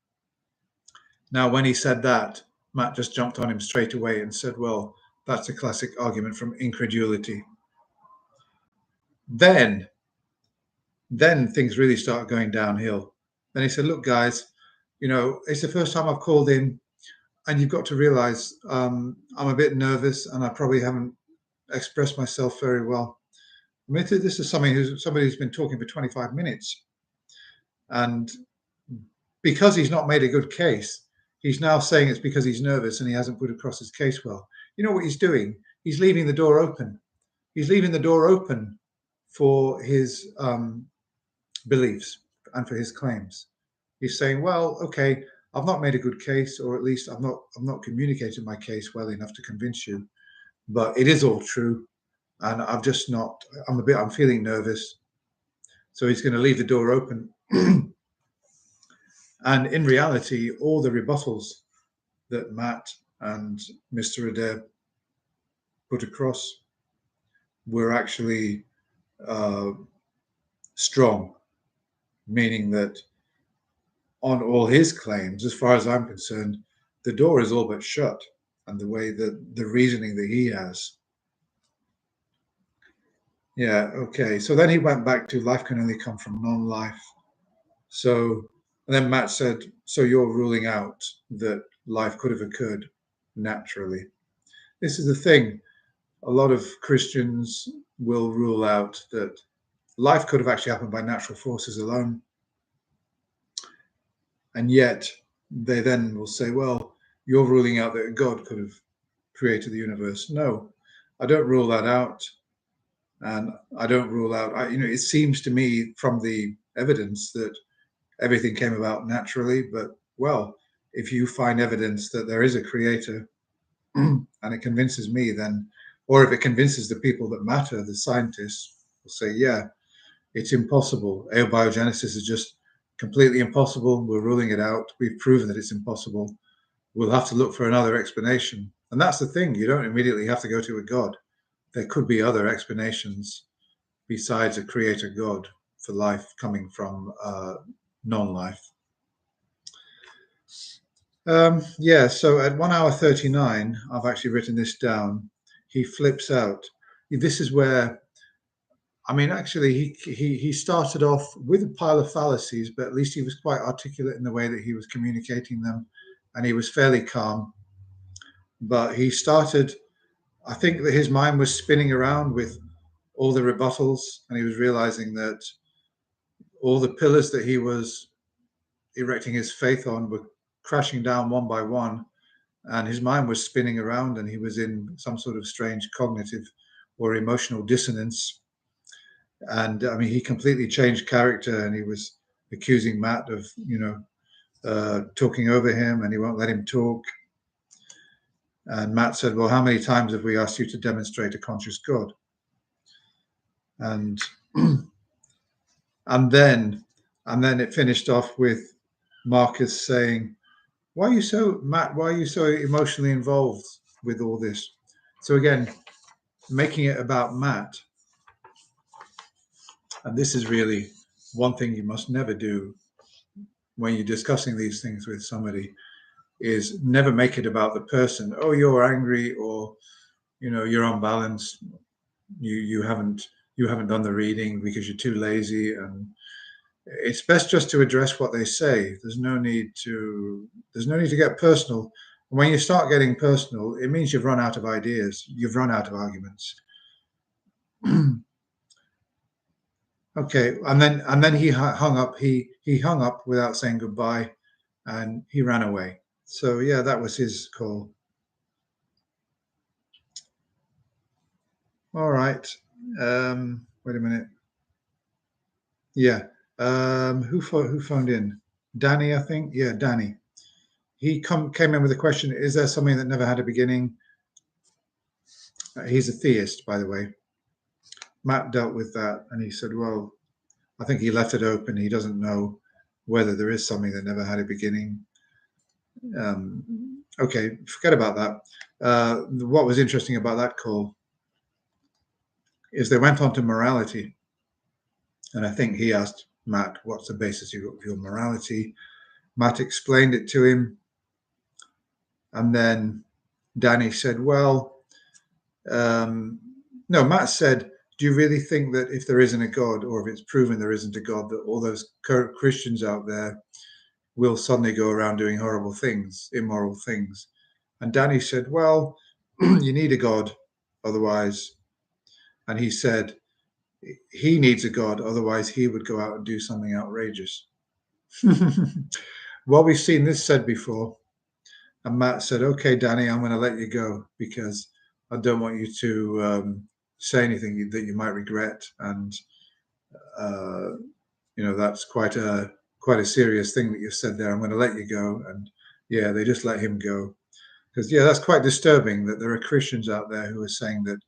Now, when he said that, Matt just jumped on him straight away and said, well, that's a classic argument from incredulity. Then things really start going downhill. Then he said, look, guys, it's the first time I've called in, and you've got to realize I'm a bit nervous and I probably haven't expressed myself very well. I mean, this is somebody who's been talking for 25 minutes. And because he's not made a good case, he's now saying it's because he's nervous and he hasn't put across his case well. You know what he's doing? He's leaving the door open. He's leaving the door open for his beliefs and for his claims. He's saying, well, okay, I've not made a good case, or at least I've not communicated my case well enough to convince you, but it is all true. And I'm feeling nervous. So he's going to leave the door open. And in reality, all the rebuttals that Matt and Mr. Adair put across were actually strong, meaning that on all his claims, as far as I'm concerned, the door is all but shut, and the way that the reasoning that he has. Yeah, okay. So then he went back to life can only come from non-life. So then Matt said, so you're ruling out that life could have occurred naturally. This is the thing. A lot of Christians will rule out that life could have actually happened by natural forces alone. And yet they then will say, well, you're ruling out that God could have created the universe. No, I don't rule that out. And I don't rule out, it seems to me from the evidence that everything came about naturally. But, well, if you find evidence that there is a creator and it convinces me, then, or if it convinces the people that matter, the scientists will say, yeah, it's impossible. Abiogenesis is just completely impossible. We're ruling it out. We've proven that it's impossible. We'll have to look for another explanation. And that's the thing. You don't immediately have to go to a God. There could be other explanations besides a creator God for life coming from non-life. So at 1 hour 39, I've actually written this down. He flips out. This is where, actually, he started off with a pile of fallacies, but at least he was quite articulate in the way that he was communicating them, and he was fairly calm. But he started, I think that his mind was spinning around with all the rebuttals, and he was realizing that all the pillars that he was erecting his faith on were crashing down one by one, and his mind was spinning around, and he was in some sort of strange cognitive or emotional dissonance. And he completely changed character, and he was accusing Matt of, talking over him, and he won't let him talk. And Matt said, well, how many times have we asked you to demonstrate a conscious God? And then it finished off with Marcus saying, why are you so emotionally involved with all this? So again, making it about Matt. And this is really one thing you must never do when you're discussing these things with somebody, is never make it about the person. Oh, you're angry, or you're unbalanced. You haven't you haven't done the reading because you're too lazy, and it's best just to address what they say. There's no need to get personal. When you start getting personal, it means you've run out of ideas, you've run out of arguments. Okay, and then he hung up. He hung up without saying goodbye, and he ran away. So yeah, that was his call. All right. Wait a minute. Yeah. Who phoned in? Danny, I think. Yeah, Danny. He came in with a question: is there something that never had a beginning? He's a theist, by the way. Matt dealt with that, and he said, well, I think he left it open. He doesn't know whether there is something that never had a beginning. Okay, forget about that. What was interesting about that call is they went on to morality. And I think he asked Matt, what's the basis of your morality? Matt explained it to him. And then Danny said, well, no, Matt said, do you really think that if there isn't a God, or if it's proven there isn't a God, that all those Christians out there will suddenly go around doing horrible things, immoral things? And Danny said, well, you need a God, otherwise. And he said, he needs a God, otherwise he would go out and do something outrageous. Well, we've seen this said before. And Matt said, okay, Danny, I'm going to let you go because I don't want you to say anything that you might regret. And, that's quite a serious thing that you've said there. I'm going to let you go. And yeah, they just let him go. Because, yeah, that's quite disturbing that there are Christians out there who are saying that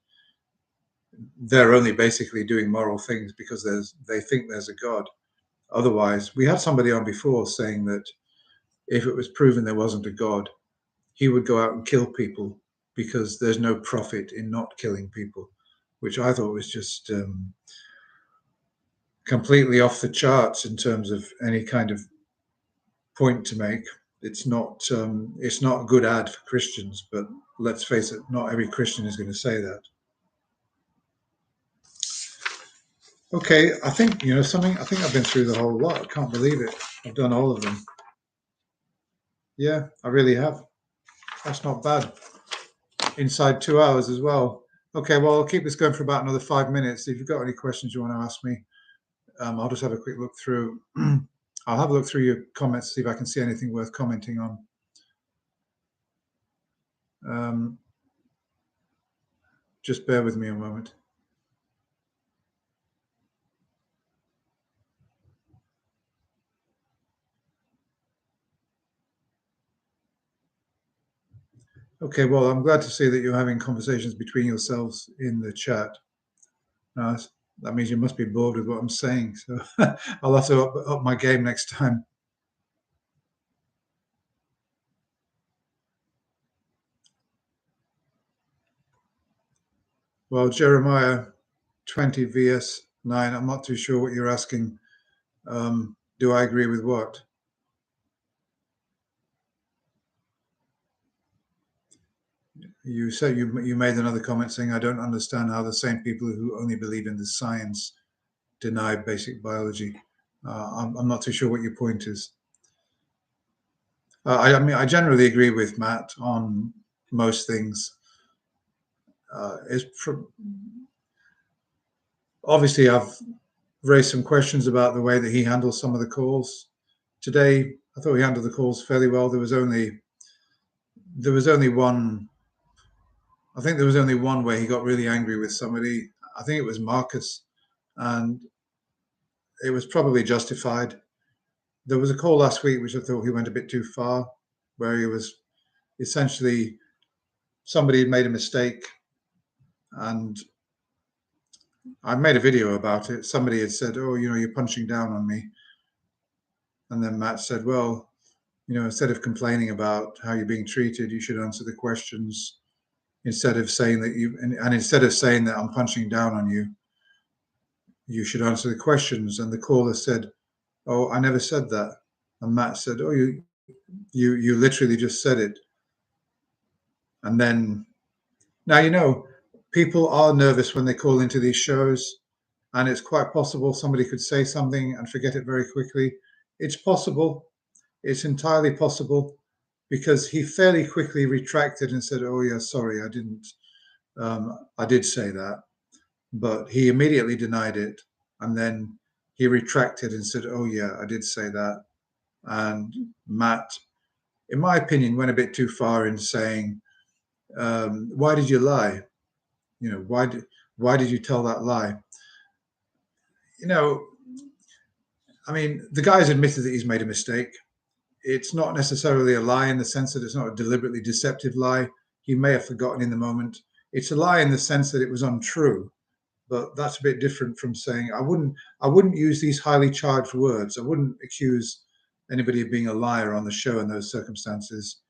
they're only basically doing moral things because they think there's a God. Otherwise, we had somebody on before saying that if it was proven there wasn't a God, he would go out and kill people because there's no profit in not killing people, which I thought was just completely off the charts in terms of any kind of point to make. It's not a good ad for Christians, but let's face it, not every Christian is going to say that. Okay, I think something. I think I've been through the whole lot. I can't believe it. I've done all of them. Yeah, I really have. That's not bad. Inside 2 hours as well. Okay, well, I'll keep this going for about another 5 minutes. If you've got any questions you want to ask me, I'll just have a quick look through. I'll have a look through your comments, see if I can see anything worth commenting on. Just bear with me a moment. Okay, well, I'm glad to see that you're having conversations between yourselves in the chat. That means you must be bored with what I'm saying. So I'll have to up my game next time. Well, Jeremiah 20 vs 9, I'm not too sure what you're asking. Do I agree with what? You said you made another comment saying, I don't understand how the same people who only believe in the science deny basic biology. I'm not too sure what your point is. I mean, I generally agree with Matt on most things. Obviously, I've raised some questions about the way that he handles some of the calls. Today, I thought he handled the calls fairly well. There was only one. I think there was only one where he got really angry with somebody. I think it was Marcus, and it was probably justified. There was a call last week which I thought he went a bit too far, where he was essentially somebody had made a mistake, and I made a video about it. Somebody had said, "Oh, you're punching down on me," and then Matt said, "Well, instead of complaining about how you're being treated, you should answer the questions. Instead of saying that instead of saying that I'm punching down on you, you should answer the questions." And the caller said, "Oh, I never said that." And Matt said, "Oh, you literally just said it." And then now people are nervous when they call into these shows. and it's quite possible somebody could say something and forget it very quickly. It's possible. It's entirely possible, because he fairly quickly retracted and said, "Oh yeah, sorry, I didn't. I did say that," but he immediately denied it, and then he retracted and said, "Oh yeah, I did say that." And Matt, in my opinion, went a bit too far in saying, "Why did you lie? You know, why did you tell that lie?" You know, I mean, the guy's admitted that he's made a mistake. It's not necessarily a lie in the sense that it's not a deliberately deceptive lie. He may have forgotten in the moment. It's a lie in the sense that it was untrue, but that's a bit different from saying I wouldn't use these highly charged words. I wouldn't accuse anybody of being a liar on the show in those circumstances.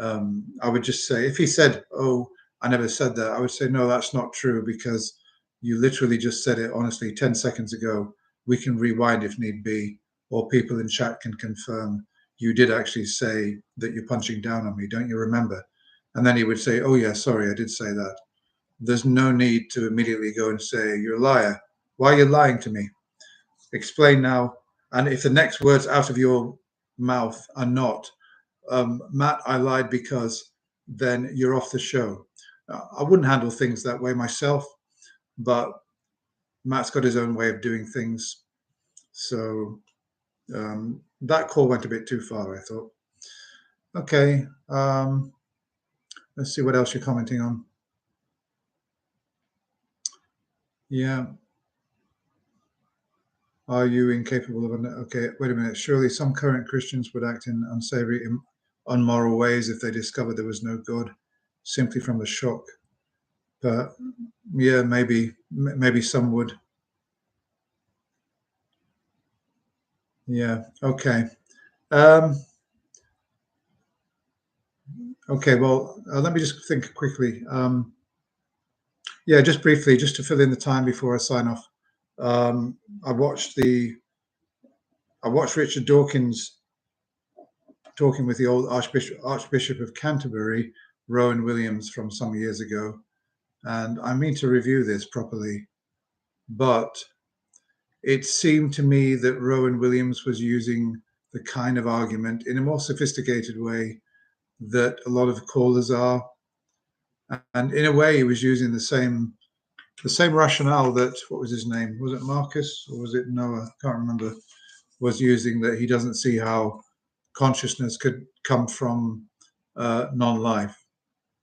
I would just say, if he said, "Oh, I never said that," I would say, "No, that's not true, because you literally just said it honestly 10 seconds ago. We can rewind if need be, or people in chat can confirm you did actually say that you're punching down on me. Don't you remember?" And then he would say, "Oh, yeah, sorry, I did say that." There's no need to immediately go and say, "You're a liar. Why are you lying to me? Explain now." And if the next words out of your mouth are not, "Matt, I lied because," then you're off the show. I wouldn't handle things that way myself, but Matt's got his own way of doing things. So that call went a bit too far, I thought. Okay, let's see what else you're commenting on. Yeah. Are you incapable of? Okay, wait a minute. Surely some current Christians would act in unsavory, unmoral ways if they discovered there was no God, simply from the shock. But yeah, maybe some would. Yeah. Okay. Um, okay. Well, let me just think quickly. Yeah, just briefly, just to fill in the time before I sign off. Um, I watched Richard Dawkins talking with the old Archbishop of Canterbury, Rowan Williams, from some years ago, and I mean to review this properly, but it seemed to me that Rowan Williams was using the kind of argument in a more sophisticated way that a lot of callers are, and in a way he was using the same rationale that, what was his name? Was it Marcus or was it Noah? I can't remember. Was using, that he doesn't see how consciousness could come from non-life.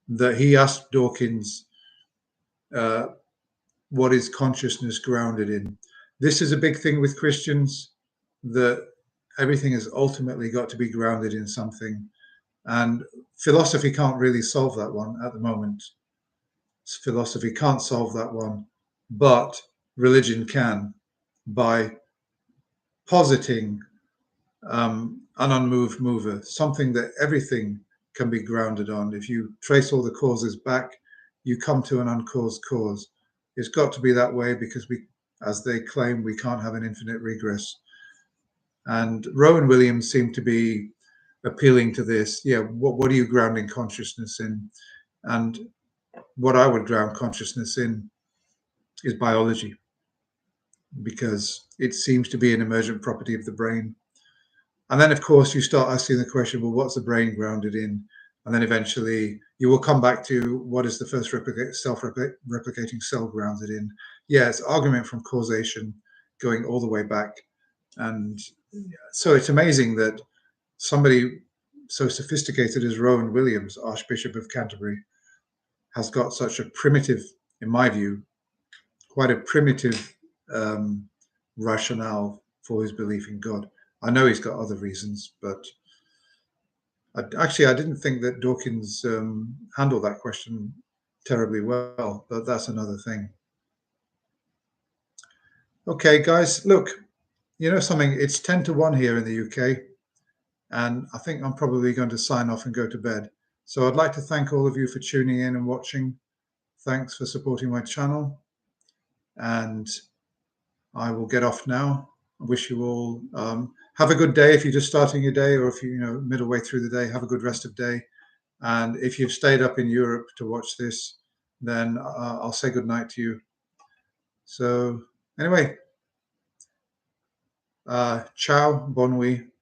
That he asked Dawkins, what is consciousness grounded in? This is a big thing with Christians, that everything has ultimately got to be grounded in something. And philosophy can't really solve that one at the moment. Philosophy can't solve that one, but religion can, by positing an unmoved mover, something that everything can be grounded on. If you trace all the causes back, you come to an uncaused cause. It's got to be that way, because we, as they claim, we can't have an infinite regress. And Rowan Williams seemed to be appealing to this. Yeah, what are you grounding consciousness in? And what I would ground consciousness in is biology, because it seems to be an emergent property of the brain. And then, of course, you start asking the question, well, what's the brain grounded in? And then eventually you will come back to, what is the first self-replicating cell grounded in? Yeah, it's argument from causation going all the way back. And so it's amazing that somebody so sophisticated as Rowan Williams, Archbishop of Canterbury, has got such a primitive, in my view, quite a primitive rationale for his belief in God. I know he's got other reasons, but I didn't think that Dawkins handled that question terribly well, but that's another thing. Okay, guys, look, you know something, it's 10 to 1 here in the UK, and I think I'm probably going to sign off and go to bed. So I'd like to thank all of you for tuning in and watching. Thanks for supporting my channel, and I will get off now. I wish you all have a good day if you're just starting your day, or if you're middle way through the day, have a good rest of day. And if you've stayed up in Europe to watch this, then I'll say good night to you. So Anyway, ciao, bon nuit.